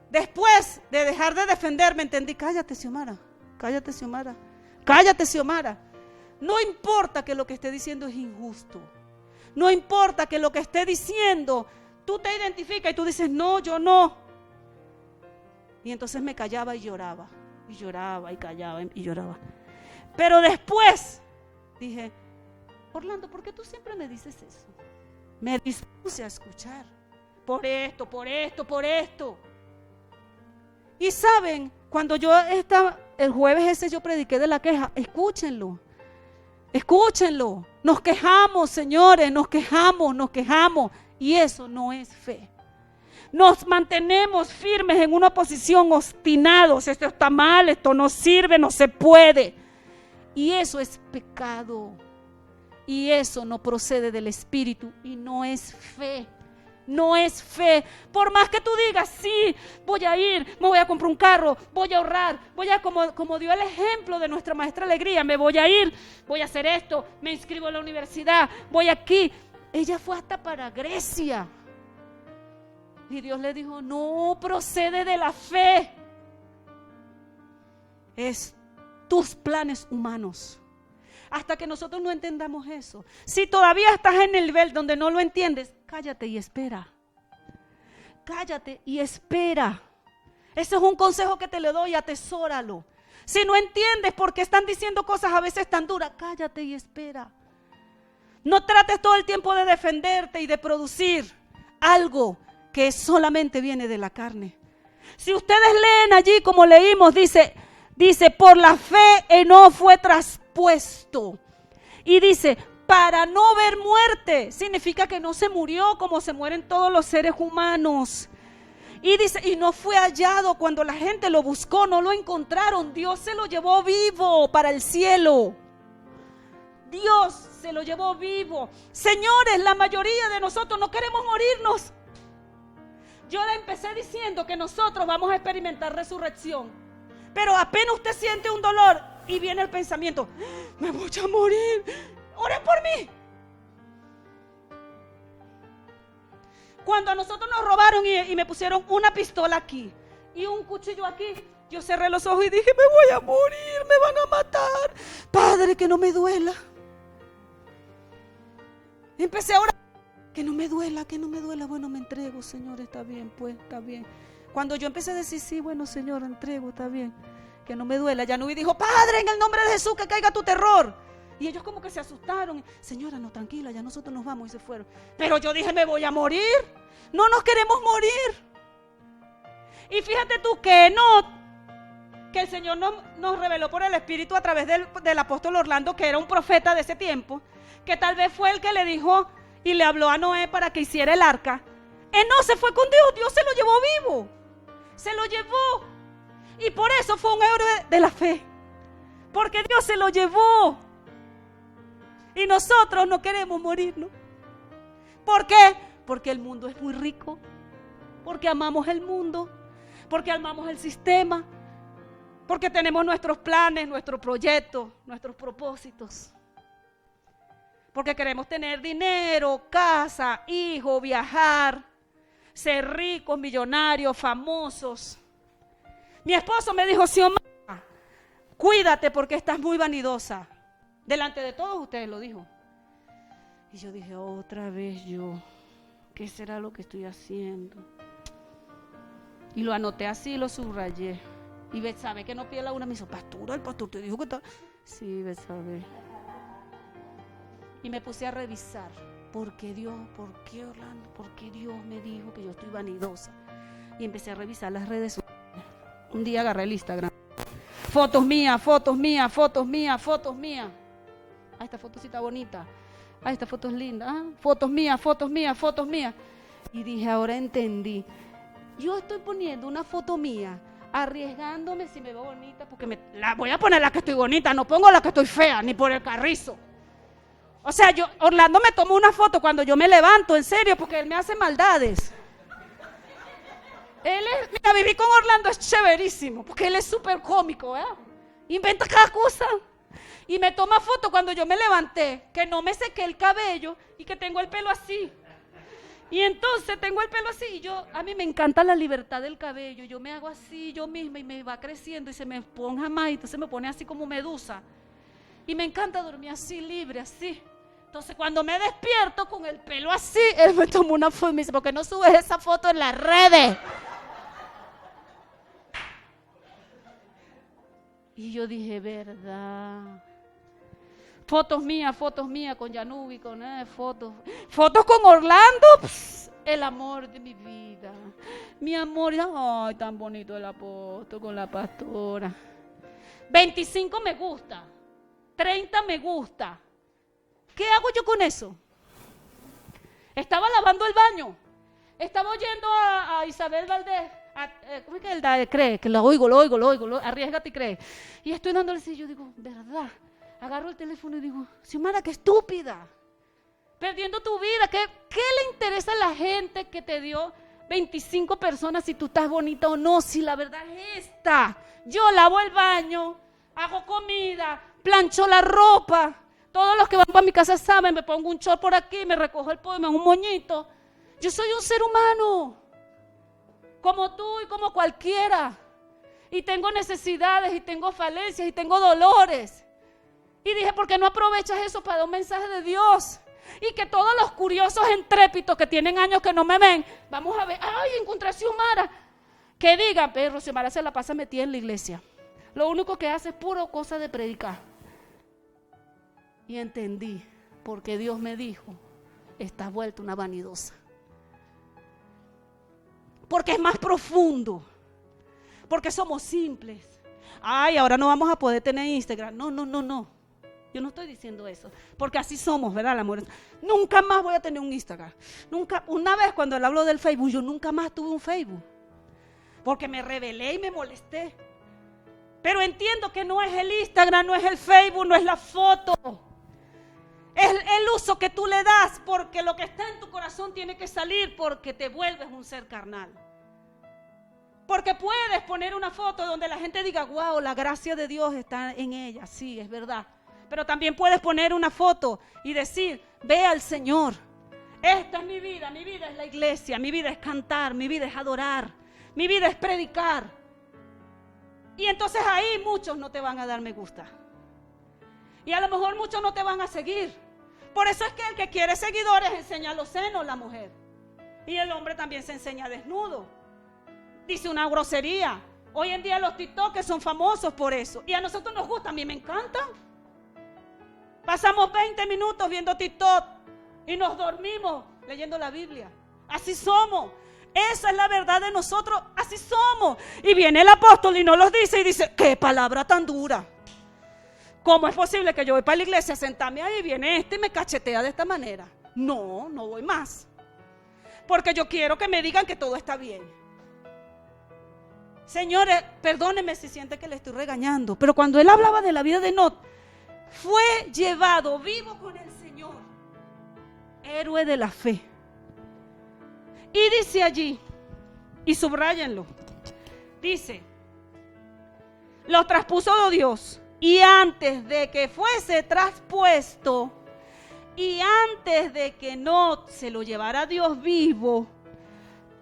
después de dejar de defenderme, entendí, cállate, Xiomara, cállate, Xiomara, cállate, Xiomara. No importa que lo que esté diciendo es injusto. No importa que lo que esté diciendo, tú te identificas y tú dices, no, yo no. Y entonces me callaba y lloraba, y callaba y lloraba. Pero después dije, Orlando, ¿por qué tú siempre me dices eso? Me dispuse a escuchar. Por esto, por esto, por esto. Y saben, cuando yo el jueves ese yo prediqué de la queja, escúchenlo. Escúchenlo. Nos quejamos, señores, nos quejamos. Y eso no es fe. Nos mantenemos firmes en una posición obstinados. Esto está mal, esto no sirve, no se puede. Y eso es pecado. Y eso no procede del Espíritu y no es fe. No es fe. Por más que tú digas, sí, voy a ir, me voy a comprar un carro, voy a ahorrar, como dio el ejemplo de nuestra maestra Alegría, me voy a ir, voy a hacer esto, me inscribo en la universidad, voy aquí. Ella fue hasta para Grecia. Y Dios le dijo, no procede de la fe. Es tus planes humanos. Hasta que nosotros no entendamos eso. Si todavía estás en el nivel donde no lo entiendes, cállate y espera. Cállate y espera. Ese es un consejo que te le doy, atesóralo. Si no entiendes por qué están diciendo cosas a veces tan duras, cállate y espera. No trates todo el tiempo de defenderte y de producir algo que solamente viene de la carne. Si ustedes leen allí como leímos, dice, por la fe Enoc fue traspuesto. Y dice, para no ver muerte. Significa que no se murió como se mueren todos los seres humanos. Y dice, y no fue hallado. Cuando la gente lo buscó, no lo encontraron. Dios se lo llevó vivo para el cielo. Dios se lo llevó vivo. Señores, la mayoría de nosotros no queremos morirnos. Yo le empecé diciendo que nosotros vamos a experimentar resurrección. Pero apenas usted siente un dolor y viene el pensamiento, me voy a morir, oren por mí. Cuando a nosotros nos robaron y me pusieron una pistola aquí y un cuchillo aquí, yo cerré los ojos y dije, me voy a morir, me van a matar. Padre, que no me duela. Empecé a orar, que no me duela, que no me duela. Bueno, me entrego, Señor, está bien, pues, está bien. Cuando yo empecé a decir, sí, bueno, Señor, entrego, está bien, que no me duela, Yanubí dijo, Padre, en el nombre de Jesús, que caiga tu terror. Y ellos como que se asustaron. Señora, no, tranquila, ya nosotros nos vamos, y se fueron. Pero yo dije, me voy a morir. No nos queremos morir. Y fíjate tú que que el Señor nos reveló por el Espíritu a través del apóstol Orlando, que era un profeta de ese tiempo, que tal vez fue el que le dijo y le habló a Noé para que hiciera el arca. Enoc se fue con Dios, Dios se lo llevó vivo, se lo llevó. Y por eso fue un héroe de la fe, porque Dios se lo llevó. Y nosotros no queremos morirnos. ¿Por qué? Porque el mundo es muy rico, porque amamos el mundo, porque amamos el sistema, porque tenemos nuestros planes, nuestros proyectos, nuestros propósitos. Porque queremos tener dinero, casa, hijos, viajar, ser ricos, millonarios, famosos. Mi esposo me dijo, Xiomara, cuídate porque estás muy vanidosa. Delante de todos ustedes lo dijo. Y yo dije, otra vez yo, ¿qué será lo que estoy haciendo? Y lo anoté así, lo subrayé. Y Betsabe, que no pide la una, me dijo, pastora, el pastor te dijo que está. Sí, Betsabe. Y me puse a revisar, ¿por qué Dios, por qué Orlando, por qué Dios me dijo que yo estoy vanidosa? Y empecé a revisar las redes sociales. Un día agarré el Instagram. Fotos mías, fotos mías, fotos mías, fotos mías. Ah, esta foto sí está bonita. Ah, esta foto es linda. Ah, fotos mías, fotos mías, fotos mías. Y dije, ahora entendí. Yo estoy poniendo una foto mía, arriesgándome si me veo bonita, porque voy a poner la que estoy bonita, no pongo la que estoy fea, ni por el carrizo. O sea, Orlando me tomó una foto cuando yo me levanto, en serio, porque él me hace maldades. Mira, vivir con Orlando es chéverísimo, porque él es súper cómico, ¿verdad? Inventa cada cosa. y me toma foto cuando yo me levanté, que no me sequé el cabello y que tengo el pelo así. Y entonces tengo el pelo así y a mí me encanta la libertad del cabello. Yo me hago así yo misma y me va creciendo y se me esponja más y entonces me pone así como medusa. Y me encanta dormir así, libre, así. Entonces cuando me despierto con el pelo así, él me tomó una foto y me dice, ¿por qué no subes esa foto en las redes? Y yo dije, verdad. Fotos mías con Yanubi, con fotos con Orlando, el amor de mi vida. Mi amor, ay, tan bonito el apóstol con la pastora. 25 me gusta, 30 me gusta. ¿Qué hago yo con eso? Estaba lavando el baño, estaba oyendo a Isabel Valdés. ¿Cómo es que él cree? Que lo oigo, arriésgate y cree. Y estoy dándole así, yo digo, verdad. Agarro el teléfono y digo, Xiomara, qué estúpida. Perdiendo tu vida. ¿Qué le interesa a la gente que te dio 25 personas si tú estás bonita o no? Si la verdad es esta. Yo lavo el baño, hago comida, plancho la ropa. Todos los que van para mi casa saben, me pongo un short por aquí, me recojo el pollo, me hago un moñito. Yo soy un ser humano, como tú y como cualquiera. Y tengo necesidades, y tengo falencias, y tengo dolores. Y dije, ¿por qué no aprovechas eso para dar un mensaje de Dios? Y que todos los curiosos entrépitos que tienen años que no me ven, vamos a ver, ay, encontré a Xiomara. Que digan, pero Xiomara se la pasa metida en la iglesia. Lo único que hace es puro cosa de predicar. Y entendí, porque Dios me dijo, estás vuelta una vanidosa. Porque es más profundo. Porque somos simples. Ay, ahora no vamos a poder tener Instagram. No. Yo no estoy diciendo eso. Porque así somos, ¿verdad, amor? Nunca más voy a tener un Instagram. Nunca. Una vez cuando él habló del Facebook, yo nunca más tuve un Facebook. Porque me rebelé y me molesté. Pero entiendo que no es el Instagram, no es el Facebook, no es la foto. Es el uso que tú le das, porque lo que está en tu corazón tiene que salir, porque te vuelves un ser carnal. Porque puedes poner una foto donde la gente diga, wow, la gracia de Dios está en ella. Sí, es verdad. Pero también puedes poner una foto y decir, ve al Señor. Esta es mi vida es la iglesia, mi vida es cantar, mi vida es adorar, mi vida es predicar. Y entonces ahí muchos no te van a dar me gusta. Y a lo mejor muchos no te van a seguir. Por eso es que el que quiere seguidores enseña los senos, la mujer. Y el hombre también se enseña desnudo. Dice una grosería. Hoy en día los TikTokers son famosos por eso. Y a nosotros nos gusta, a mí me encantan. Pasamos 20 minutos viendo TikTok y nos dormimos leyendo la Biblia. Así somos. Esa es la verdad de nosotros. Así somos. Y viene el apóstol y nos los dice y dice, qué palabra tan dura. ¿Cómo es posible que yo voy para la iglesia, sentarme ahí y viene y me cachetea de esta manera? No voy más. Porque yo quiero que me digan que todo está bien. Señores, perdónenme si siente que le estoy regañando, pero cuando él hablaba de la vida de Enoc, fue llevado vivo con el Señor, héroe de la fe. Y dice allí, y subráyenlo, dice, lo traspuso Dios. Y antes de que fuese traspuesto, y antes de que Enoc se lo llevara Dios vivo,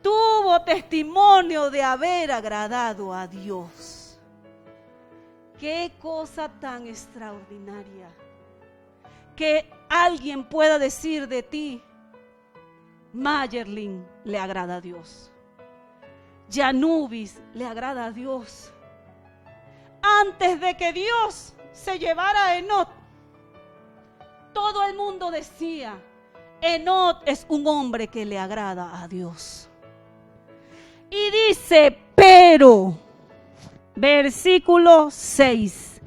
tuvo testimonio de haber agradado a Dios. Qué cosa tan extraordinaria. Que alguien pueda decir de ti, Mayerlin le agrada a Dios. Yanubis le agrada a Dios. Antes de que Dios se llevara a Enoc, todo el mundo decía, Enoc es un hombre que le agrada a Dios. Y dice, pero, versículo 6,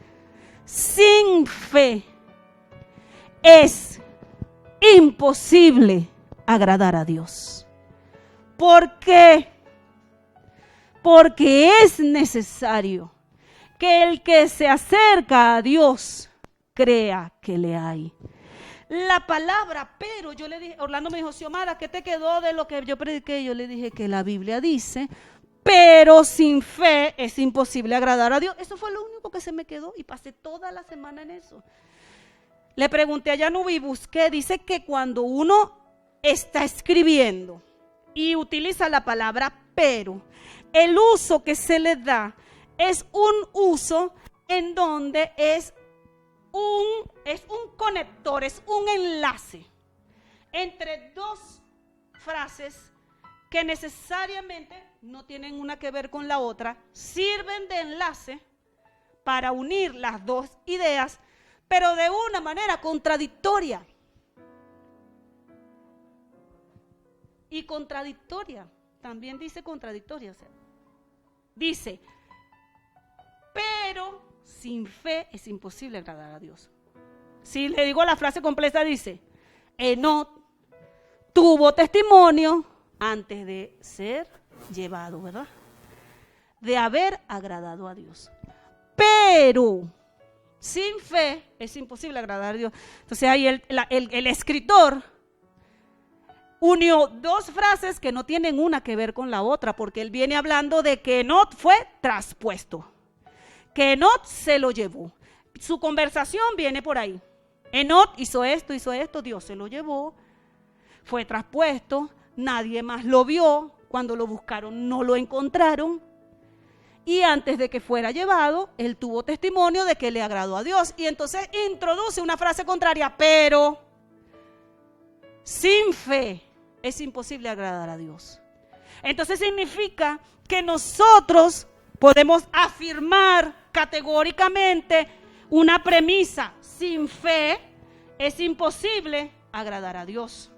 sin fe es imposible agradar a Dios. ¿Por qué? Porque es necesario que el que se acerca a Dios crea que le hay. La palabra pero, yo le dije, Orlando me dijo, Xiomara, ¿qué te quedó de lo que yo prediqué? Yo le dije que la Biblia dice, pero sin fe es imposible agradar a Dios. Eso fue lo único porque se me quedó y pasé toda la semana en eso. Le pregunté a Yanubi y busqué, dice que cuando uno está escribiendo y utiliza la palabra pero, el uso que se le da es un uso en donde es un conector, es un enlace entre dos frases que necesariamente no tienen una que ver con la otra, sirven de enlace para unir las dos ideas, pero de una manera contradictoria. Y contradictoria, también dice contradictoria, o sea, dice, pero sin fe es imposible agradar a Dios. Si le digo la frase completa, dice, Enoc tuvo testimonio antes de ser llevado, ¿verdad? De haber agradado a Dios. Pero sin fe es imposible agradar a Dios. Entonces ahí el escritor unió dos frases que no tienen una que ver con la otra, porque él viene hablando de que Enoc fue traspuesto, que Enoc se lo llevó. Su conversación viene por ahí. Enoc hizo esto, Dios se lo llevó, fue traspuesto, nadie más lo vio, cuando lo buscaron no lo encontraron, y antes de que fuera llevado, él tuvo testimonio de que le agradó a Dios, y entonces introduce una frase contraria, pero sin fe es imposible agradar a Dios. Entonces significa que nosotros podemos afirmar categóricamente una premisa: sin fe es imposible agradar a Dios.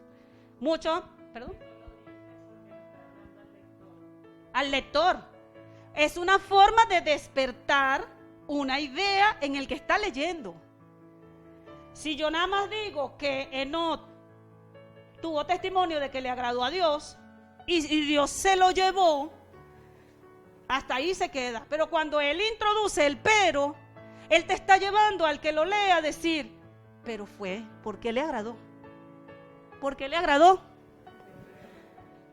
Al lector. Es una forma de despertar una idea en el que está leyendo. Si yo nada más digo que Enoc tuvo testimonio de que le agradó a Dios y Dios se lo llevó, hasta ahí se queda. Pero cuando él introduce el pero, él te está llevando al que lo lea a decir, pero fue, ¿por qué le agradó? ¿Por qué le agradó?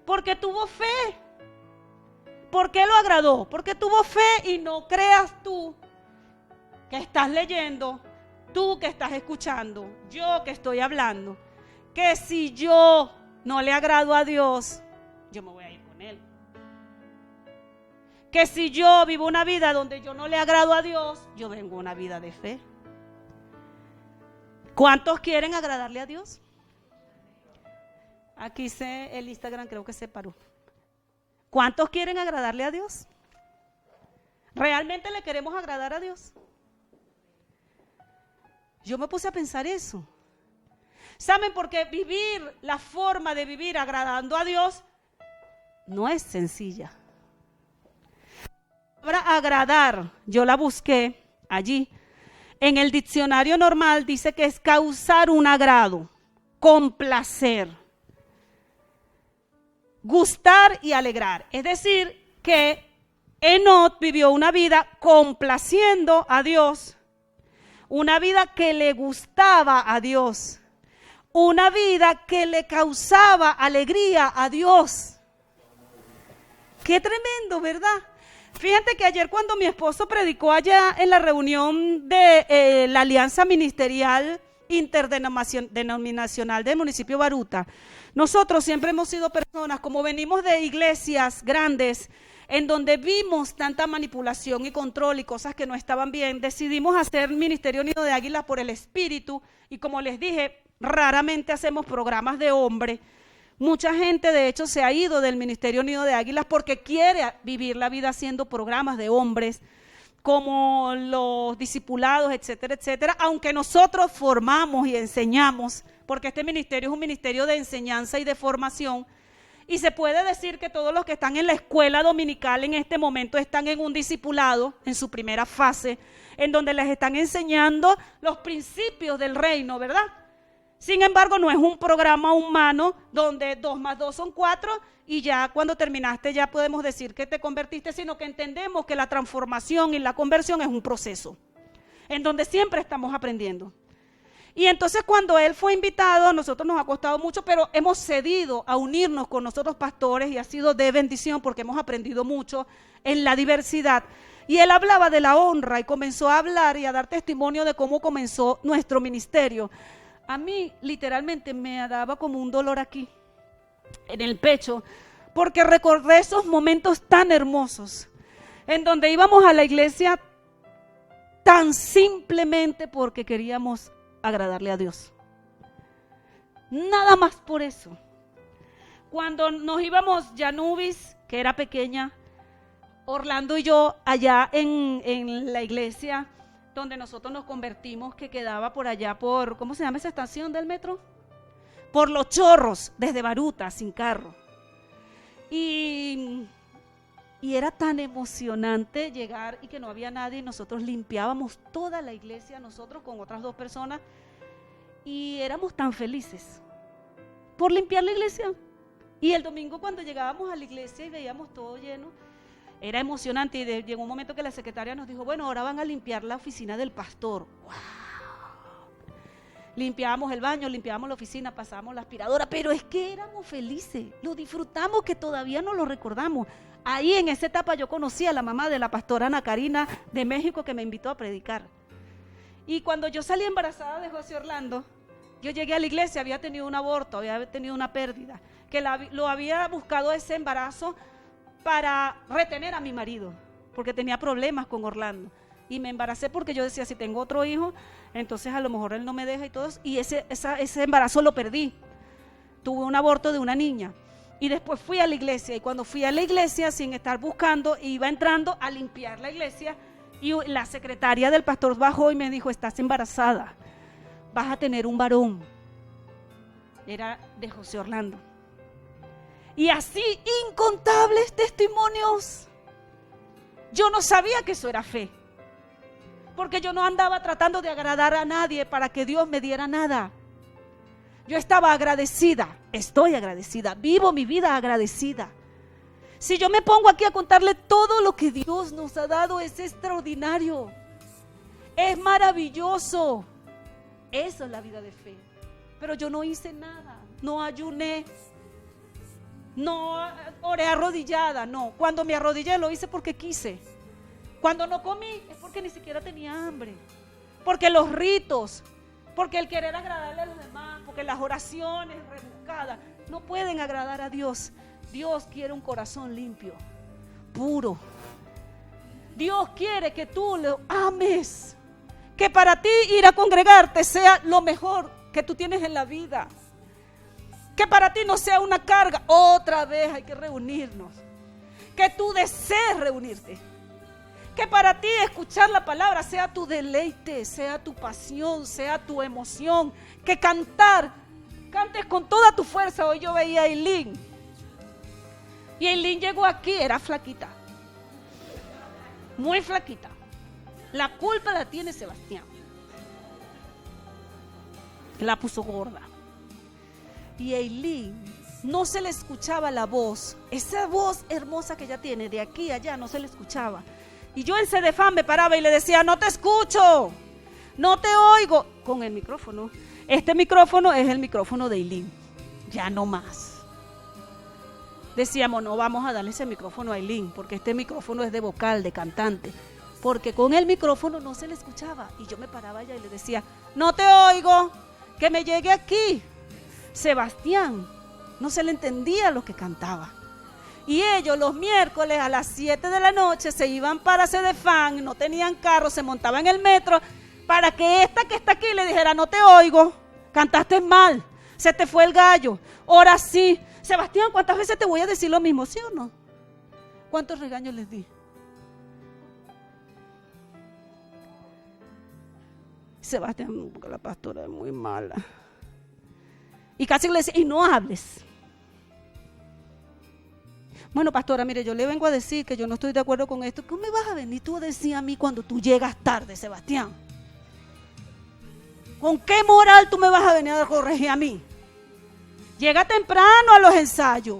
Porque tuvo fe. ¿Por qué lo agradó? Porque tuvo fe, y no creas tú que estás leyendo, tú que estás escuchando, yo que estoy hablando, que si yo no le agrado a Dios, yo me voy a ir con Él. Que si yo vivo una vida donde yo no le agrado a Dios, yo vengo a una vida de fe. ¿Cuántos quieren agradarle a Dios? Aquí el Instagram creo que se paró. ¿Cuántos quieren agradarle a Dios? ¿Realmente le queremos agradar a Dios? Yo me puse a pensar eso. ¿Saben? Porque vivir, la forma de vivir agradando a Dios no es sencilla. La palabra agradar, yo la busqué allí. En el diccionario normal dice que es causar un agrado, complacer, gustar y alegrar. Es decir, que Enoc vivió una vida complaciendo a Dios, una vida que le gustaba a Dios, una vida que le causaba alegría a Dios. Qué tremendo, ¿verdad? Fíjate que ayer cuando mi esposo predicó allá en la reunión de la Alianza Ministerial Interdenominacional del municipio Baruta, nosotros siempre hemos sido personas, como venimos de iglesias grandes, en donde vimos tanta manipulación y control y cosas que no estaban bien, decidimos hacer Ministerio Nido de Águilas por el Espíritu, y como les dije, raramente hacemos programas de hombre. Mucha gente de hecho se ha ido del Ministerio Nido de Águilas porque quiere vivir la vida haciendo programas de hombres, como los discipulados, etcétera, etcétera, aunque nosotros formamos y enseñamos, porque este ministerio es un ministerio de enseñanza y de formación, y se puede decir que todos los que están en la escuela dominical en este momento están en un discipulado, en su primera fase, en donde les están enseñando los principios del reino, ¿verdad? Sin embargo, no es un programa humano donde 2 más 2 son 4 y ya cuando terminaste ya podemos decir que te convertiste, sino que entendemos que la transformación y la conversión es un proceso en donde siempre estamos aprendiendo. Y entonces cuando él fue invitado, a nosotros nos ha costado mucho, pero hemos cedido a unirnos con nosotros pastores y ha sido de bendición porque hemos aprendido mucho en la diversidad. Y él hablaba de la honra y comenzó a hablar y a dar testimonio de cómo comenzó nuestro ministerio. A mí literalmente me daba como un dolor aquí, en el pecho, porque recordé esos momentos tan hermosos, en donde íbamos a la iglesia tan simplemente porque queríamos agradarle a Dios. Nada más por eso. Cuando nos íbamos Yanubis, que era pequeña, Orlando y yo allá en la iglesia donde nosotros nos convertimos, que quedaba por allá por, ¿cómo se llama esa estación del metro? Por Los Chorros, desde Baruta, sin carro. Y era tan emocionante llegar y que no había nadie, y nosotros limpiábamos toda la iglesia, nosotros con otras 2 personas, y éramos tan felices por limpiar la iglesia. Y el domingo cuando llegábamos a la iglesia y veíamos todo lleno, era emocionante. Y llegó un momento que la secretaria nos dijo, bueno, ahora van a limpiar la oficina del pastor. ¡Wow! Limpiábamos el baño, limpiábamos la oficina, pasábamos la aspiradora, pero es que éramos felices, lo disfrutamos, que todavía no lo recordamos. Ahí en esa etapa yo conocí a la mamá de la pastora Ana Karina de México, que me invitó a predicar. Y cuando yo salí embarazada de José Orlando, yo llegué a la iglesia, había tenido un aborto, había tenido una pérdida, que lo había buscado ese embarazo para retener a mi marido, porque tenía problemas con Orlando. Y me embaracé porque yo decía, si tengo otro hijo, entonces a lo mejor él no me deja y todo. Y ese embarazo lo perdí. Tuve un aborto de una niña. Y después fui a la iglesia. Y cuando fui a la iglesia, sin estar buscando, iba entrando a limpiar la iglesia. Y la secretaria del pastor bajó y me dijo, estás embarazada, vas a tener un varón. Era de José Orlando. Y así incontables testimonios. Yo no sabía que eso era fe, porque yo no andaba tratando de agradar a nadie para que Dios me diera nada. Yo estaba agradecida, estoy agradecida, vivo mi vida agradecida. Si yo me pongo aquí a contarle todo lo que Dios nos ha dado, es extraordinario, es maravilloso. Eso es la vida de fe. Pero yo no hice nada, no ayuné, no oré arrodillada, no. Cuando me arrodillé lo hice porque quise. Cuando no comí es porque ni siquiera tenía hambre, porque los ritos, porque el querer agradarle a los demás, porque las oraciones rebuscadas no pueden agradar a Dios. Dios quiere un corazón limpio, puro. Dios quiere que tú lo ames, que para ti ir a congregarte sea lo mejor que tú tienes en la vida, que para ti no sea una carga. Otra vez hay que reunirnos, que tú desees reunirte. Que para ti escuchar la palabra sea tu deleite, sea tu pasión, sea tu emoción. Que cantes con toda tu fuerza. Hoy yo veía a Eileen. Y Eileen llegó aquí, era flaquita. Muy flaquita. La culpa la tiene Sebastián. La puso gorda. Y Eileen no se le escuchaba la voz. Esa voz hermosa que ella tiene, de aquí a allá, no se le escuchaba. Y yo en Cedefán me paraba y le decía, no te escucho, no te oigo, con el micrófono. Este micrófono es el micrófono de Eileen, ya no más. Decíamos, no vamos a darle ese micrófono a Eileen, porque este micrófono es de vocal, de cantante, porque con el micrófono no se le escuchaba. Y yo me paraba allá y le decía, no te oigo, que me llegue aquí. Sebastián, no se le entendía lo que cantaba. Y ellos los miércoles a las 7 de la noche se iban para Cedefán, no tenían carro, se montaban en el metro, para que esta que está aquí le dijera, no te oigo, cantaste mal, se te fue el gallo, ahora sí. Sebastián, ¿cuántas veces te voy a decir lo mismo, sí o no? ¿Cuántos regaños les di? Sebastián, porque la pastora es muy mala. Y casi le decía, y no hables. Bueno, pastora, mire, yo le vengo a decir que yo no estoy de acuerdo con esto. ¿Cómo me vas a venir tú a decir a mí cuando tú llegas tarde, Sebastián? ¿Con qué moral tú me vas a venir a corregir a mí? Llega temprano a los ensayos.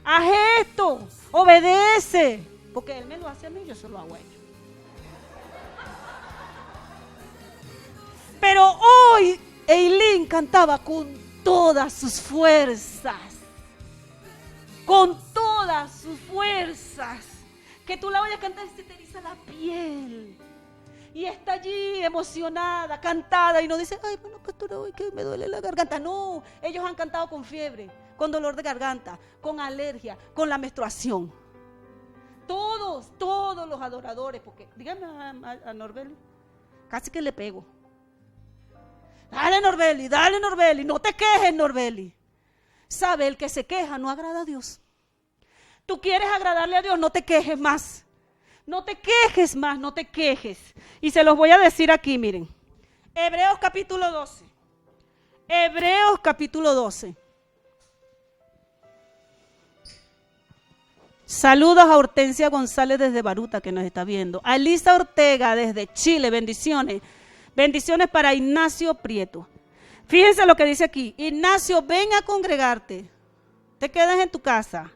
Haz esto, obedece. Porque él me lo hace a mí, yo se lo hago a ellos. Pero hoy Eileen cantaba con todas sus fuerzas. Con todas sus fuerzas, que tú la vayas a cantar y se te dice eriza la piel. Y está allí emocionada, cantada, y no dice, ay, bueno, pastora, hoy que me duele la garganta. No, ellos han cantado con fiebre, con dolor de garganta, con alergia, con la menstruación. Todos los adoradores, porque dígame a Norbeli, casi que le pego. Dale Norbeli, no te quejes, Norbeli. Sabe, el que se queja no agrada a Dios. Tú quieres agradarle a Dios, no te quejes más. No te quejes más, no te quejes. Y se los voy a decir aquí, miren. Hebreos capítulo 12. Hebreos capítulo 12. Saludos a Hortensia González desde Baruta que nos está viendo. A Elisa Ortega desde Chile, bendiciones. Bendiciones para Ignacio Prieto. Fíjense lo que dice aquí. Ignacio, ven a congregarte. Te quedas en tu casa.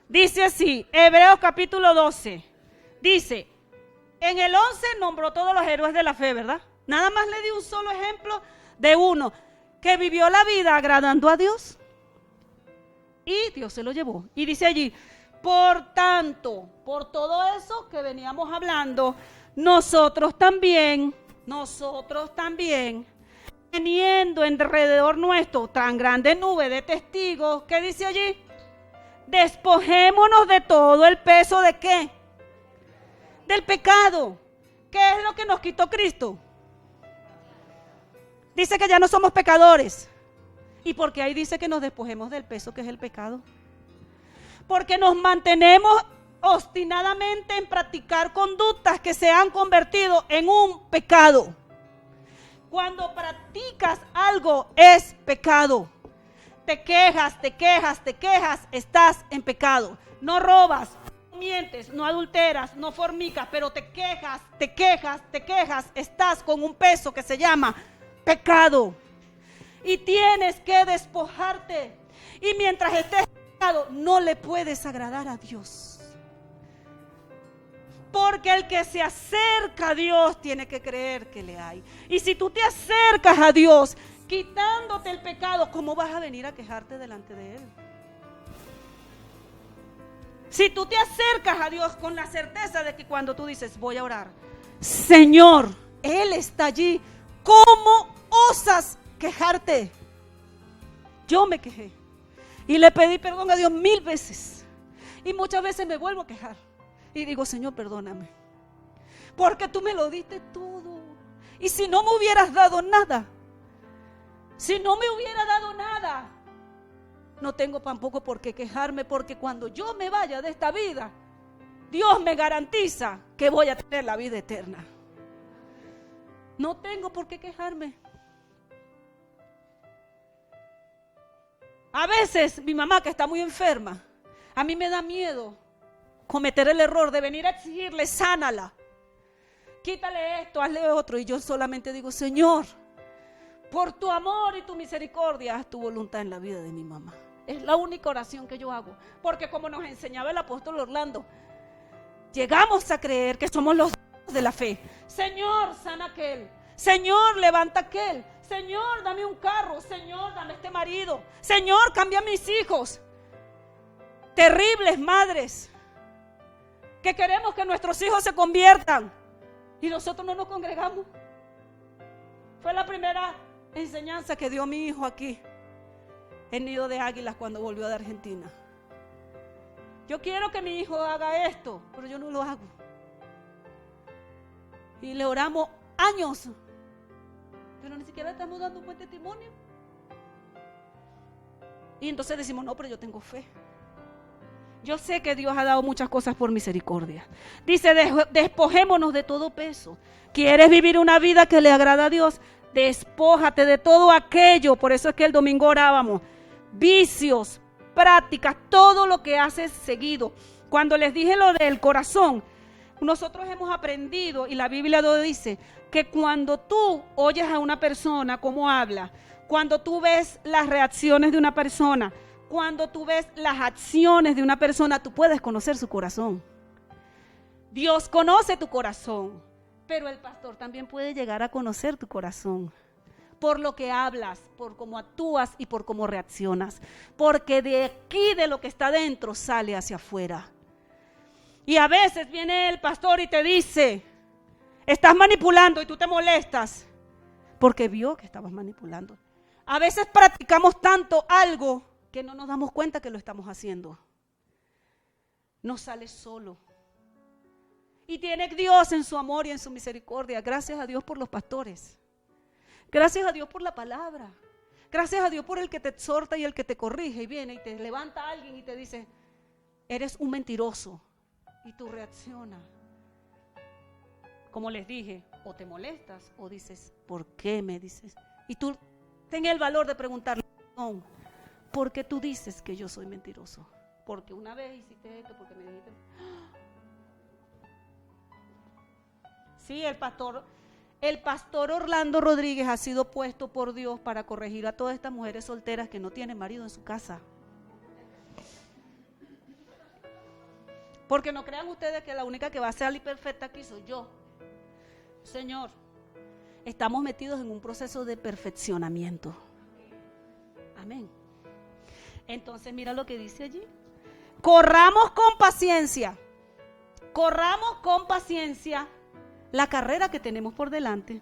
Dice así, Hebreos capítulo 12. Dice, en el 11 nombró todos los héroes de la fe, ¿verdad? Nada más le di un solo ejemplo de uno que vivió la vida agradando a Dios. Y Dios se lo llevó. Y dice allí, por tanto, por todo eso que veníamos hablando, nosotros también, teniendo alrededor nuestro tan grande nube de testigos, ¿qué dice allí? Despojémonos de todo el peso ¿de qué? Del pecado. ¿Qué es lo que nos quitó Cristo? Dice que ya no somos pecadores. ¿Y por qué ahí dice que nos despojemos del peso que es el pecado? Porque nos mantenemos obstinadamente en practicar conductas que se han convertido en un pecado. Cuando practicas algo es pecado. Te quejas, estás en pecado. No robas, no mientes, no adulteras, no fornicas, pero te quejas, estás con un peso que se llama pecado. Y tienes que despojarte. Y mientras estés en pecado, no le puedes agradar a Dios. Porque el que se acerca a Dios tiene que creer que le hay. Y si tú te acercas a Dios quitándote el pecado, ¿cómo vas a venir a quejarte delante de Él? Si tú te acercas a Dios con la certeza de que cuando tú dices, voy a orar, Señor, Él está allí, ¿cómo osas quejarte? Yo me quejé y le pedí perdón a Dios 1000 veces. Y muchas veces me vuelvo a quejar. Y digo, Señor, perdóname. Porque tú me lo diste todo. Y si no me hubieras dado nada, no tengo tampoco por qué quejarme, porque cuando yo me vaya de esta vida, Dios me garantiza que voy a tener la vida eterna. No tengo por qué quejarme. A veces mi mamá, que está muy enferma, a mí me da miedo cometer el error de venir a exigirle, sánala, quítale esto, hazle otro. Y yo solamente digo, Señor, por tu amor y tu misericordia, haz tu voluntad en la vida de mi mamá. Es la única oración que yo hago. Porque como nos enseñaba el apóstol Orlando, llegamos a creer que somos los de la fe. Señor, sana aquel. Señor, levanta aquel. Señor, dame un carro. Señor, dame este marido. Señor, cambia a mis hijos. Terribles madres que queremos que nuestros hijos se conviertan y nosotros no nos congregamos. Fue la primera enseñanza que dio mi hijo aquí en Nido de Águilas cuando volvió de Argentina. Yo quiero que mi hijo haga esto, pero yo no lo hago. Y le oramos años, pero ni siquiera estamos dando un buen testimonio. Y entonces decimos, no, pero yo tengo fe. Yo sé que Dios ha dado muchas cosas por misericordia. Dice, despojémonos de todo peso. ¿Quieres vivir una vida que le agrada a Dios? Despójate de todo aquello. Por eso es que el domingo orábamos. Vicios, prácticas, todo lo que haces seguido. Cuando les dije lo del corazón, nosotros hemos aprendido, y la Biblia lo dice, que cuando tú oyes a una persona cómo habla, cuando tú ves las reacciones de una persona, cuando tú ves las acciones de una persona, tú puedes conocer su corazón. Dios conoce tu corazón, pero el pastor también puede llegar a conocer tu corazón por lo que hablas, por cómo actúas y por cómo reaccionas, porque de aquí, de lo que está dentro, sale hacia afuera. Y a veces viene el pastor y te dice, estás manipulando, y tú te molestas porque vio que estabas manipulando. A veces practicamos tanto algo que no nos damos cuenta que lo estamos haciendo. No sale solo. Y tiene Dios en su amor y en su misericordia. Gracias a Dios por los pastores. Gracias a Dios por la palabra. Gracias a Dios por el que te exhorta y el que te corrige. Y viene y te levanta a alguien y te dice, eres un mentiroso. Y tú reaccionas. Como les dije, o te molestas o dices, ¿por qué me dices? Y tú ten el valor de preguntarle, no, ¿por qué tú dices que yo soy mentiroso? Porque una vez hiciste esto, porque me dijiste. Sí, el pastor Orlando Rodríguez ha sido puesto por Dios para corregir a todas estas mujeres solteras que no tienen marido en su casa. Porque no crean ustedes que la única que va a salir perfecta aquí soy yo. Señor, estamos metidos en un proceso de perfeccionamiento. Amén. Entonces mira lo que dice allí. Corramos con paciencia la carrera que tenemos por delante.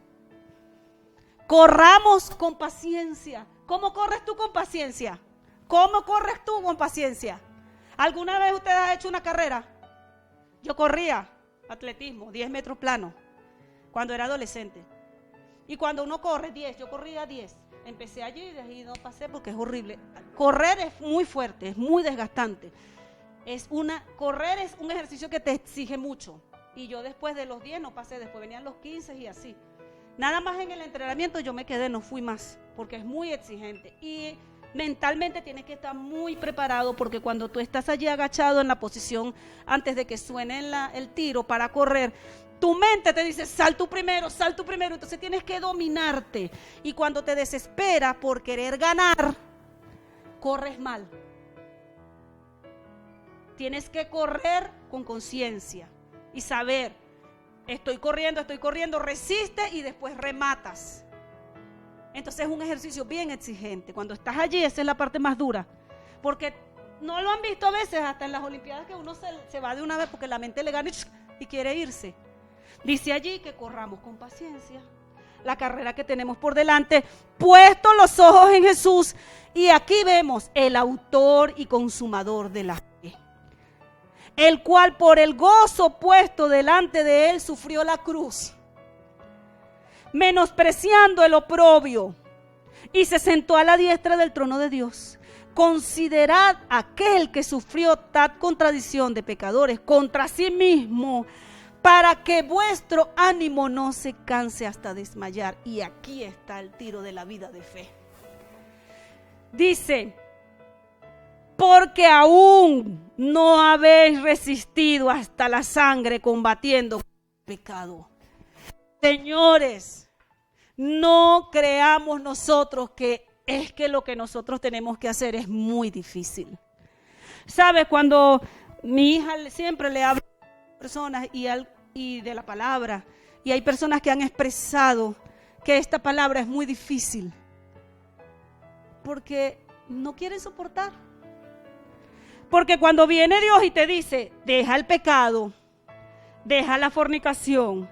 Corramos con paciencia. ¿Cómo corres tú con paciencia? ¿Cómo corres tú con paciencia? ¿Alguna vez usted ha hecho una carrera? Yo corría atletismo, 10 metros plano, cuando era adolescente. Y cuando uno corre 10, yo corría 10. Empecé allí y de ahí no pasé porque es horrible. Correr es muy fuerte, es muy desgastante. Correr es un ejercicio que te exige mucho. Y yo después de los 10 no pasé, después venían los 15 y así. Nada más en el entrenamiento yo me quedé, no fui más, porque es muy exigente. Y mentalmente tienes que estar muy preparado, porque cuando tú estás allí agachado en la posición antes de que suene el tiro para correr, tu mente te dice, sal tú primero, entonces tienes que dominarte. Y cuando te desesperas por querer ganar, corres mal. Tienes que correr con conciencia y saber, estoy corriendo, resiste y después rematas. Entonces es un ejercicio bien exigente. Cuando estás allí, esa es la parte más dura. Porque no lo han visto a veces, hasta en las Olimpiadas, que uno se va de una vez porque la mente le gana y quiere irse. Dice allí que corramos con paciencia la carrera que tenemos por delante, puestos los ojos en Jesús. Y aquí vemos el autor y consumador de la fe, el cual por el gozo puesto delante de él sufrió la cruz, menospreciando el oprobio, y se sentó a la diestra del trono de Dios. Considerad aquel que sufrió tal contradicción de pecadores contra sí mismo, para que vuestro ánimo no se canse hasta desmayar. Y aquí está el tiro de la vida de fe. Dice, porque aún no habéis resistido hasta la sangre combatiendo con el pecado. Señores, no creamos nosotros que es que lo que nosotros tenemos que hacer es muy difícil. ¿Sabes? Cuando mi hija siempre le habla a personas y de la palabra, y hay personas que han expresado que esta palabra es muy difícil porque no quieren soportar. Porque cuando viene Dios y te dice, deja el pecado, deja la fornicación,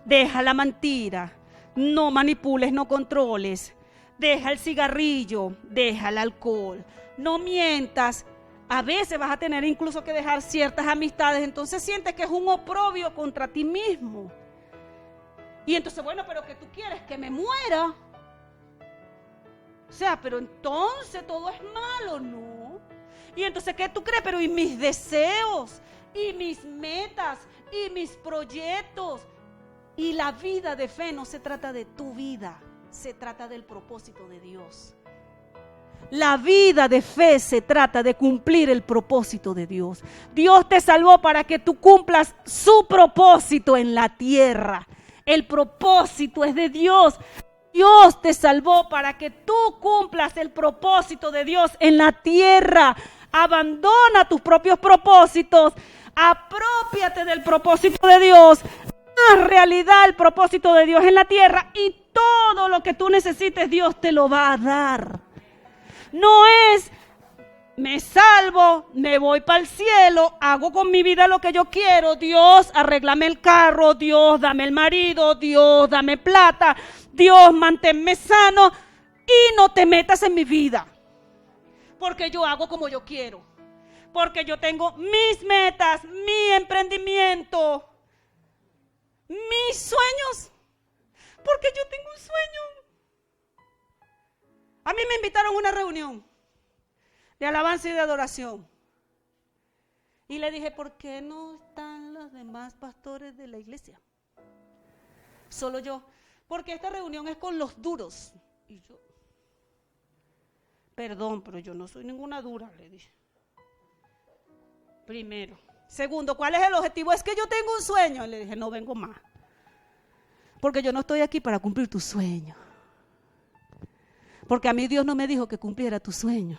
deja la mentira, no manipules, no controles, deja el cigarrillo, deja el alcohol, no mientas. A veces vas a tener incluso que dejar ciertas amistades, entonces sientes que es un oprobio contra ti mismo. Y entonces, bueno, pero ¿qué tú quieres? ¿Que me muera? O sea, pero entonces todo es malo, ¿no? Y entonces, ¿qué tú crees? Pero ¿y mis deseos? ¿Y mis metas? ¿Y mis proyectos? Y la vida de fe no se trata de tu vida, se trata del propósito de Dios. La vida de fe se trata de cumplir el propósito de Dios. Dios te salvó para que tú cumplas su propósito en la tierra. El propósito es de Dios. Dios te salvó para que tú cumplas el propósito de Dios en la tierra. Abandona tus propios propósitos. Aprópiate del propósito de Dios. Haz realidad el propósito de Dios en la tierra y todo lo que tú necesites Dios te lo va a dar. No es me salvo, me voy para el cielo, hago con mi vida lo que yo quiero. Dios, arréglame el carro. Dios, dame el marido. Dios, dame plata. Dios, manténme sano y no te metas en mi vida. Porque yo hago como yo quiero. Porque yo tengo mis metas, mi emprendimiento, mis sueños. Porque yo tengo un sueño. A mí me invitaron a una reunión de alabanza y de adoración. Y le dije, ¿por qué no están los demás pastores de la iglesia? Solo yo. Porque esta reunión es con los duros. Y yo, perdón, pero yo no soy ninguna dura, le dije. Primero. Segundo, ¿cuál es el objetivo? Es que yo tengo un sueño. Le dije, no vengo más. Porque yo no estoy aquí para cumplir tu sueño. Porque a mí Dios no me dijo que cumpliera tu sueño.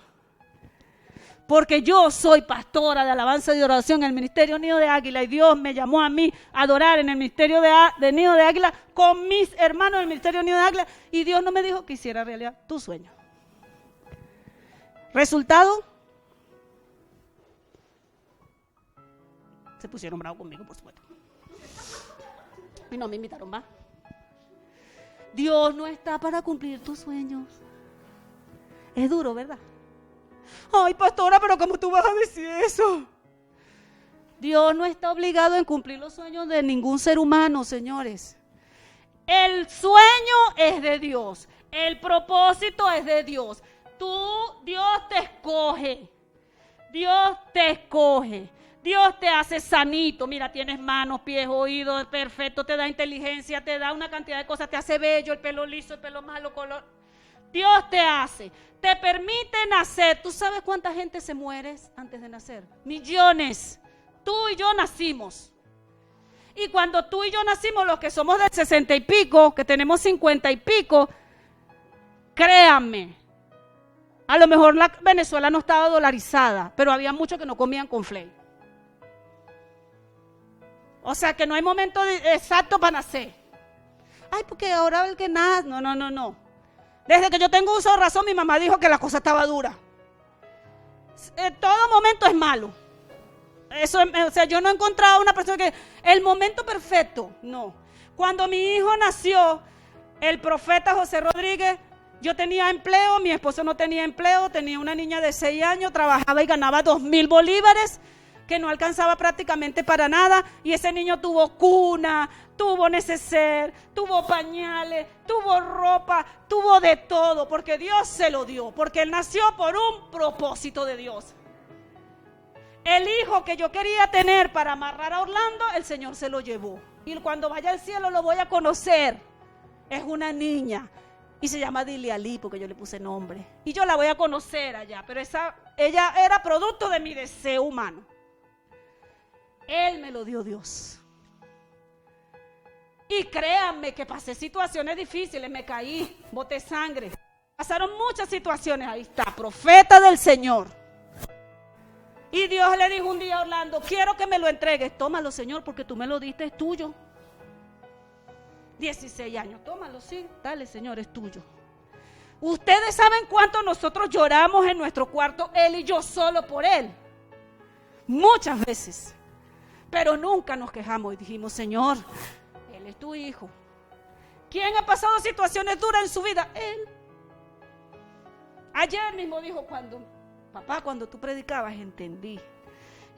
Porque yo soy pastora de alabanza y de oración en el Ministerio Nido de Águila y Dios me llamó a mí a adorar en el Ministerio de Nido de Águila con mis hermanos del Ministerio Nido de Águila y Dios no me dijo que hiciera realidad tu sueño. ¿Resultado? Se pusieron bravos conmigo, por supuesto. Y no me invitaron más. Dios no está para cumplir tus sueños. Es duro, ¿verdad? Ay, pastora, pero ¿cómo tú vas a decir eso? Dios no está obligado en cumplir los sueños de ningún ser humano, señores. El sueño es de Dios. El propósito es de Dios. Dios te escoge. Dios te escoge. Dios te hace sanito. Mira, tienes manos, pies, oídos, perfecto. Te da inteligencia, te da una cantidad de cosas. Te hace bello, el pelo liso, el pelo malo, color. Dios te hace, te permite nacer. ¿Tú sabes cuánta gente se muere antes de nacer? Millones. Tú y yo nacimos. Y cuando tú y yo nacimos, los que somos de 60 y pico, que tenemos 50 y pico, créanme, a lo mejor la Venezuela no estaba dolarizada, pero había muchos que no comían conflay. O sea que no hay momento exacto para nacer. Ay, porque ahora el que nace, no. Desde que yo tengo uso de razón, mi mamá dijo que la cosa estaba dura. En todo momento es malo. Eso, o sea, yo no he encontrado una persona que el momento perfecto, no. Cuando mi hijo nació, el profeta José Rodríguez, yo tenía empleo, mi esposo no tenía empleo, tenía una niña de 6 años, trabajaba y ganaba 2,000 bolívares, que no alcanzaba prácticamente para nada, y ese niño tuvo cuna, tuvo neceser, tuvo pañales, tuvo ropa, tuvo de todo, porque Dios se lo dio, porque él nació por un propósito de Dios. El hijo que yo quería tener para amarrar a Orlando, el Señor se lo llevó, y cuando vaya al cielo lo voy a conocer. Es una niña, y se llama Dilialí, porque yo le puse nombre, y yo la voy a conocer allá, pero ella era producto de mi deseo humano. Él me lo dio Dios. Y créanme que pasé situaciones difíciles, me caí, boté sangre. Pasaron muchas situaciones, ahí está, profeta del Señor. Y Dios le dijo un día a Orlando, quiero que me lo entregues. Tómalo, Señor, porque tú me lo diste, es tuyo. 16 años, tómalo, sí, dale, Señor, es tuyo. Ustedes saben cuánto nosotros lloramos en nuestro cuarto, él y yo solo por él. Muchas veces. Pero nunca nos quejamos y dijimos, Señor, Él es tu hijo. ¿Quién ha pasado situaciones duras en su vida? Él. Ayer mismo dijo, papá, cuando tú predicabas entendí.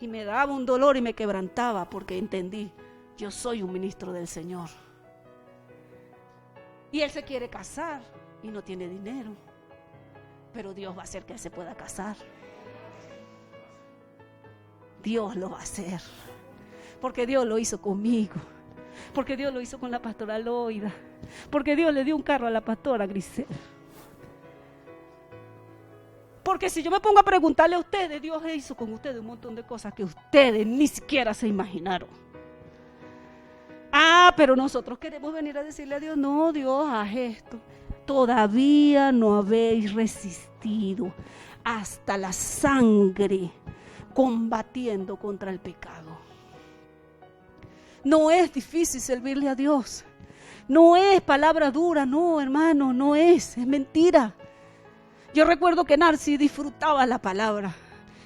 Y me daba un dolor y me quebrantaba porque entendí, yo soy un ministro del Señor. Y él se quiere casar y no tiene dinero. Pero Dios va a hacer que él se pueda casar. Dios lo va a hacer. Porque Dios lo hizo conmigo. Porque Dios lo hizo con la pastora Loida. Porque Dios le dio un carro a la pastora Grisel. Porque si yo me pongo a preguntarle a ustedes, Dios hizo con ustedes un montón de cosas que ustedes ni siquiera se imaginaron. Pero nosotros queremos venir a decirle a Dios, no, Dios, haz esto. Todavía no habéis resistido hasta la sangre combatiendo contra el pecado. No es difícil servirle a Dios. No es palabra dura, no, hermano, no es mentira. Yo recuerdo que Narci disfrutaba la palabra.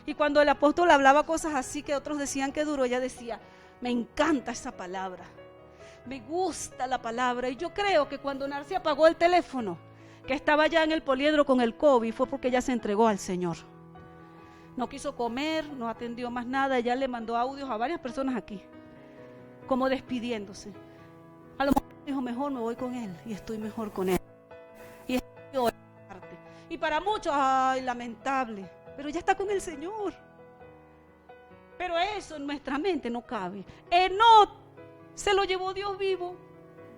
Y cuando el apóstol hablaba cosas así que otros decían que duro, ella decía, me encanta esa palabra, me gusta la palabra. Y yo creo que cuando Narci apagó el teléfono, que estaba ya en el poliedro con el COVID, fue porque ella se entregó al Señor. No quiso comer, no atendió más nada. Ella le mandó audios a varias personas aquí, como despidiéndose. A lo mejor dijo, mejor me voy con él y estoy mejor con él. Y estoy hoy aparte. Y para muchos, ay, lamentable, pero ya está con el Señor. Pero eso en nuestra mente no cabe. Enoc se lo llevó Dios vivo,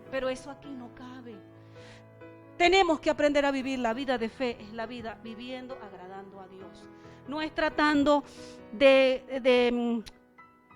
pero eso aquí no cabe. Tenemos que aprender a vivir la vida de fe, es la vida viviendo, agradando a Dios. No es tratando de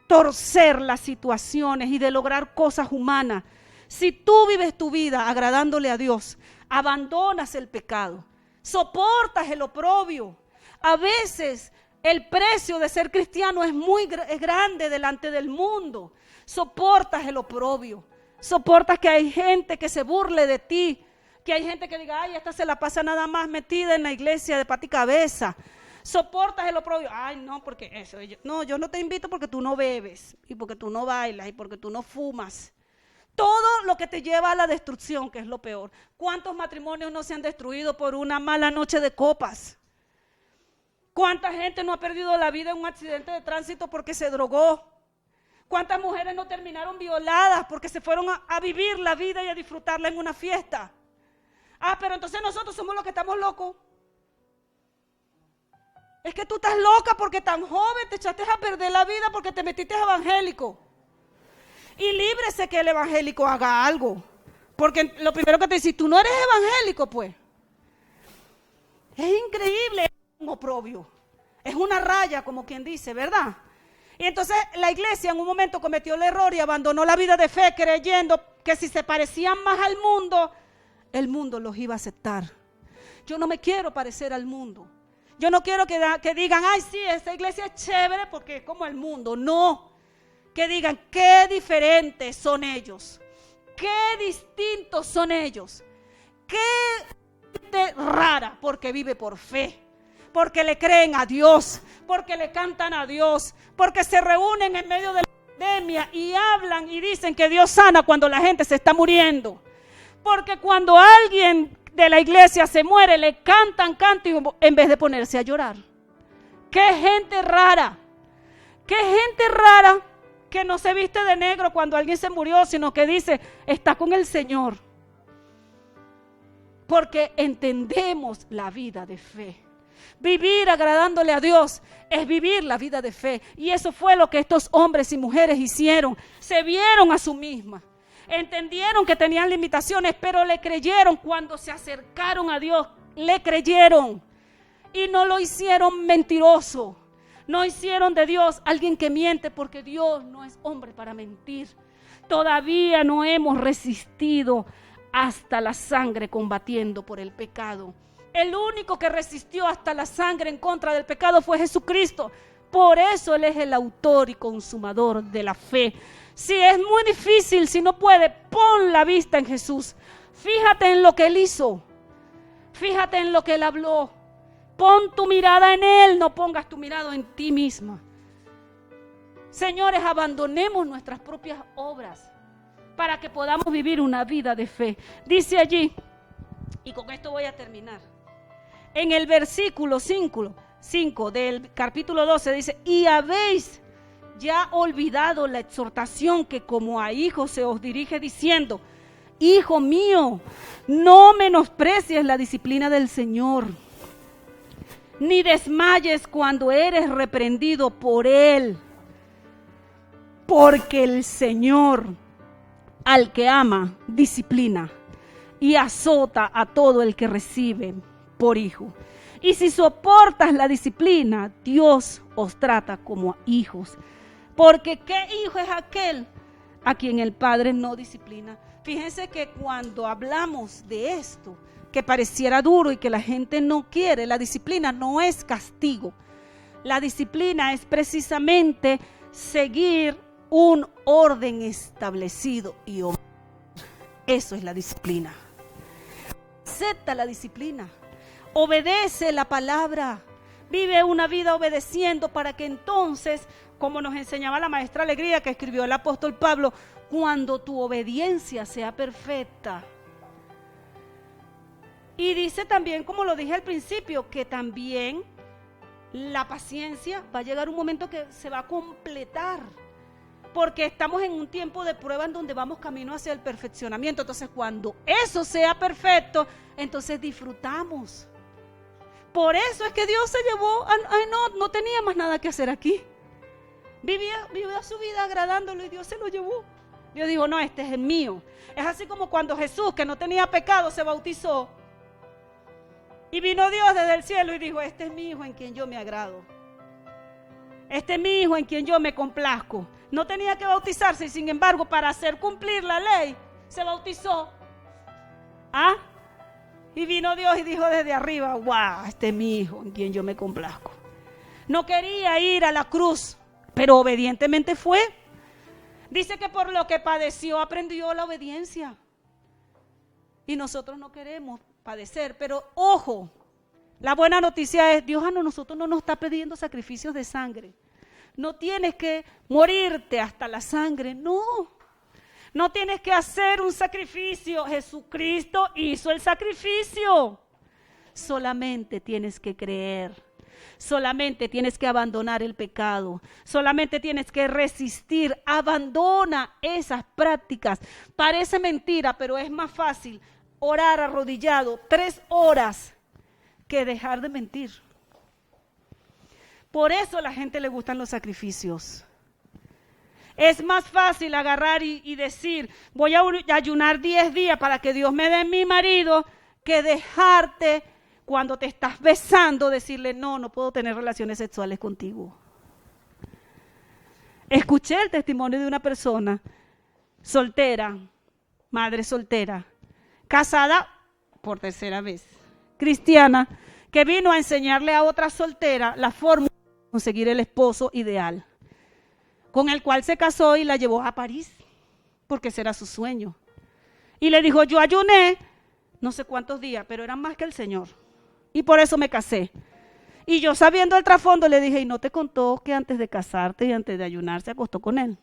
torcer las situaciones y de lograr cosas humanas. Si tú vives tu vida agradándole a Dios, abandonas el pecado, soportas el oprobio. A veces el precio de ser cristiano es muy grande delante del mundo. Soportas el oprobio, soportas que hay gente que se burle de ti, que hay gente que diga, ay, esta se la pasa nada más metida en la iglesia de pata y cabeza. Soportas el oprobio, ay, no, porque eso, no, yo no te invito porque tú no bebes, y porque tú no bailas, y porque tú no fumas. Todo lo que te lleva a la destrucción, que es lo peor. ¿Cuántos matrimonios no se han destruido por una mala noche de copas? ¿Cuánta gente no ha perdido la vida en un accidente de tránsito porque se drogó? ¿Cuántas mujeres no terminaron violadas porque se fueron a vivir la vida y a disfrutarla en una fiesta? Ah, pero entonces nosotros somos los que estamos locos. Es que tú estás loca porque tan joven te echaste a perder la vida porque te metiste evangélico. Y líbrese que el evangélico haga algo. Porque lo primero que te dice, tú no eres evangélico, pues. Es increíble, es un oprobio. Es una raya, como quien dice, ¿verdad? Y entonces la iglesia en un momento cometió el error y abandonó la vida de fe creyendo que si se parecían más al mundo, el mundo los iba a aceptar. Yo no me quiero parecer al mundo. Yo no quiero que digan, ay, sí, esta iglesia es chévere porque es como el mundo. No, que digan qué diferentes son ellos, qué distintos son ellos, qué gente rara porque vive por fe, porque le creen a Dios, porque le cantan a Dios, porque se reúnen en medio de la pandemia y hablan y dicen que Dios sana cuando la gente se está muriendo. Porque cuando alguien de la iglesia se muere, le cantan en vez de ponerse a llorar. ¡Qué gente rara! ¡Qué gente rara que no se viste de negro cuando alguien se murió, sino que dice, está con el Señor! Porque entendemos la vida de fe. Vivir agradándole a Dios es vivir la vida de fe. Y eso fue lo que estos hombres y mujeres hicieron. Se vieron a sí mismas. Entendieron que tenían limitaciones, pero le creyeron cuando se acercaron a Dios. Le creyeron y no lo hicieron mentiroso. No hicieron de Dios alguien que miente, porque Dios no es hombre para mentir. Todavía no hemos resistido hasta la sangre combatiendo por el pecado. El único que resistió hasta la sangre en contra del pecado fue Jesucristo. Por eso Él es el autor y consumador de la fe. Si es muy difícil, si no puede, pon la vista en Jesús. Fíjate en lo que Él hizo. Fíjate en lo que Él habló. Pon tu mirada en Él, no pongas tu mirada en ti misma. Señores, abandonemos nuestras propias obras para que podamos vivir una vida de fe. Dice allí, y con esto voy a terminar, en el versículo 5 del capítulo 12 dice, y habéis ya olvidado la exhortación que como a hijos se os dirige diciendo, hijo mío, no menosprecies la disciplina del Señor, ni desmayes cuando eres reprendido por Él, porque el Señor al que ama disciplina y azota a todo el que recibe por hijo. Y si soportas la disciplina, Dios os trata como a hijos. Porque ¿qué hijo es aquel a quien el Padre no disciplina? Fíjense que cuando hablamos de esto, que pareciera duro y que la gente no quiere, la disciplina no es castigo. La disciplina es precisamente seguir un orden establecido y obedecer. Eso es la disciplina. Acepta la disciplina. Obedece la palabra. Vive una vida obedeciendo para que entonces, como nos enseñaba la maestra Alegría que escribió el apóstol Pablo, cuando tu obediencia sea perfecta. Y dice también, como lo dije al principio, que también la paciencia va a llegar un momento que se va a completar. Porque estamos en un tiempo de prueba en donde vamos camino hacia el perfeccionamiento. Entonces, cuando eso sea perfecto, entonces disfrutamos. Por eso es que Dios se llevó, no tenía más nada que hacer aquí. Vivía su vida agradándolo y Dios se lo llevó. Dios dijo, no, este es el mío. Es así como cuando Jesús, que no tenía pecado, se bautizó. Y vino Dios desde el cielo y dijo, este es mi hijo en quien yo me agrado. Este es mi hijo en quien yo me complazco. No tenía que bautizarse y sin embargo para hacer cumplir la ley se bautizó. Y vino Dios y dijo desde arriba, wow, este es mi hijo en quien yo me complazco. No quería ir a la cruz, pero obedientemente fue. Dice que por lo que padeció aprendió la obediencia. Y nosotros no queremos padecer, pero ojo, la buena noticia es, Dios a nosotros no nos está pidiendo sacrificios de sangre. No tienes que morirte hasta la sangre, no. No tienes que hacer un sacrificio. Jesucristo hizo el sacrificio. Solamente tienes que creer. Solamente tienes que abandonar el pecado. Solamente tienes que resistir. Abandona esas prácticas. Parece mentira, pero es más fácil orar arrodillado 3 horas que dejar de mentir. Por eso a la gente le gustan los sacrificios. Es más fácil agarrar y decir, voy a ayunar 10 días para que Dios me dé mi marido, que dejarte cuando te estás besando, decirle, no puedo tener relaciones sexuales contigo. Escuché el testimonio de una persona soltera, madre soltera, casada por 3ª vez, cristiana, que vino a enseñarle a otra soltera la forma de conseguir el esposo ideal, con el cual se casó y la llevó a París, porque ese era su sueño. Y le dijo, yo ayuné no sé cuántos días, pero eran más que el Señor. Y por eso me casé. Y yo sabiendo el trasfondo le dije, ¿y no te contó que antes de casarte y antes de ayunar se acostó con él?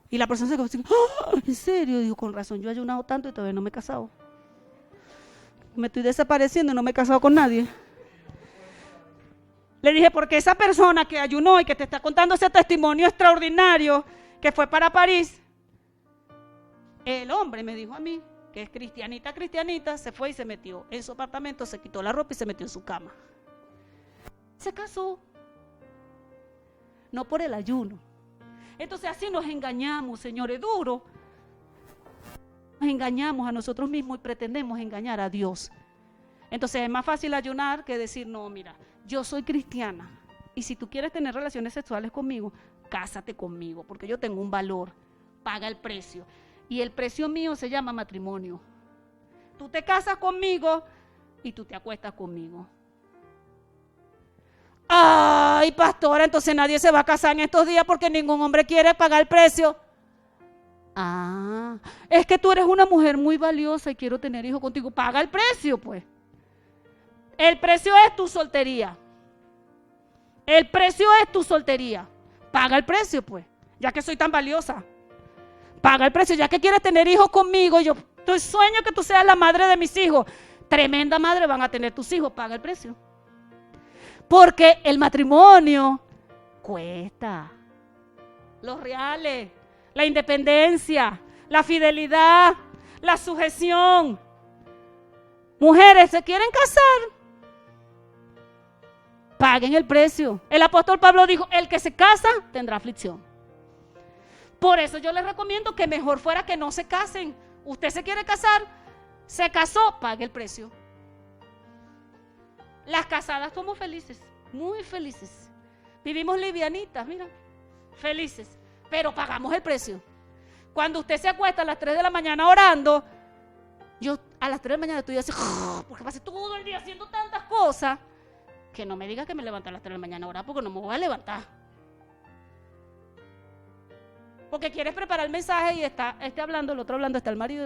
Y la persona se quedó así, ¡oh! ¿En serio? Digo, con razón, yo he ayunado tanto y todavía no me he casado. Me estoy desapareciendo y no me he casado con nadie. Le dije, porque esa persona que ayunó y que te está contando ese testimonio extraordinario que fue para París, el hombre me dijo a mí, que es cristianita, se fue y se metió en su apartamento, se quitó la ropa y se metió en su cama. Se casó. No por el ayuno. Entonces así nos engañamos, señores, duro. Nos engañamos a nosotros mismos y pretendemos engañar a Dios. Entonces es más fácil ayunar que decir, no, mira, yo soy cristiana y si tú quieres tener relaciones sexuales conmigo, cásate conmigo, porque yo tengo un valor, paga el precio. Y el precio mío se llama matrimonio. Tú te casas conmigo y tú te acuestas conmigo. Ay, pastora, entonces nadie se va a casar en estos días porque ningún hombre quiere pagar el precio. Es que tú eres una mujer muy valiosa y quiero tener hijos contigo. Paga el precio, pues. El precio es tu soltería. El precio es tu soltería. Paga el precio, pues. Ya que soy tan valiosa. Paga el precio. Ya que quieres tener hijos conmigo, yo sueño que tú seas la madre de mis hijos. Tremenda madre van a tener tus hijos. Paga el precio. Porque el matrimonio cuesta. Los reales, la independencia, la fidelidad, la sujeción. Mujeres, ¿se quieren casar? Paguen el precio. El apóstol Pablo dijo, el que se casa tendrá aflicción. Por eso yo les recomiendo que mejor fuera que no se casen. Usted se quiere casar, se casó, pague el precio. Las casadas somos felices, muy felices. Vivimos livianitas, mira, felices, pero pagamos el precio. Cuando usted se acuesta a las 3 de la mañana orando, yo a las 3 de la mañana estoy así, porque pasé todo el día haciendo tantas cosas, que no me diga que me levanto a las 3 de la mañana a orar, porque no me voy a levantar. Porque quieres preparar el mensaje y está hablando, el otro hablando, está el marido.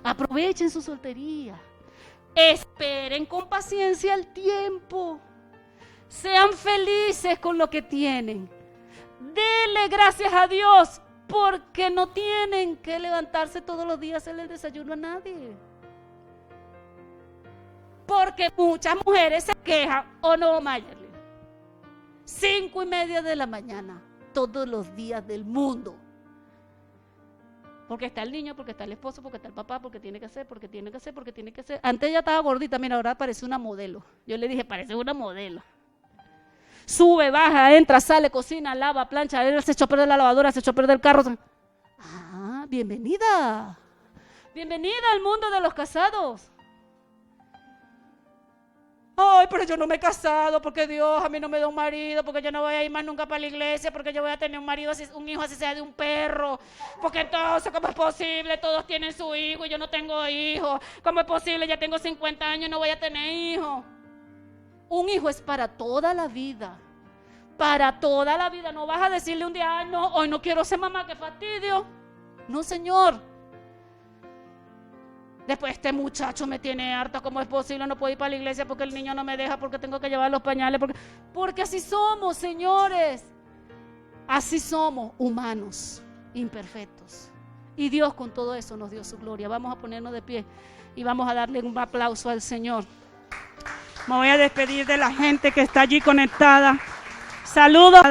Aprovechen su soltería. Esperen con paciencia el tiempo. Sean felices con lo que tienen. Denle gracias a Dios porque no tienen que levantarse todos los días a hacerle el desayuno a nadie. Porque muchas mujeres se quejan, ¿o no, Mayerly? 5:30 de la mañana, todos los días del mundo. Porque está el niño, porque está el esposo, porque está el papá, porque tiene que hacer, porque tiene que hacer, porque tiene que hacer. Antes ella estaba gordita, mira, ahora parece una modelo. Yo le dije, parece una modelo. Sube, baja, entra, sale, cocina, lava, plancha, él se echó a perder la lavadora, se echó a perder el carro. Ah, bienvenida. Bienvenida al mundo de los casados. Ay, pero yo no me he casado porque Dios a mí no me da un marido, porque yo no voy a ir más nunca para la iglesia, porque yo voy a tener un marido, un hijo así sea de un perro, porque entonces, ¿cómo es posible? Todos tienen su hijo y yo no tengo hijo. ¿Cómo es posible? Ya tengo 50 años y no voy a tener hijo. Un hijo es para toda la vida. Para toda la vida. No vas a decirle un día, no, hoy no quiero ser mamá, qué fastidio. No, señor. Después este muchacho me tiene harta, ¿cómo es posible? No puedo ir para la iglesia porque el niño no me deja, porque tengo que llevar los pañales, porque así somos, señores. Así somos, humanos, imperfectos. Y Dios con todo eso nos dio su gloria. Vamos a ponernos de pie y vamos a darle un aplauso al Señor. Me voy a despedir de la gente que está allí conectada. Saludos.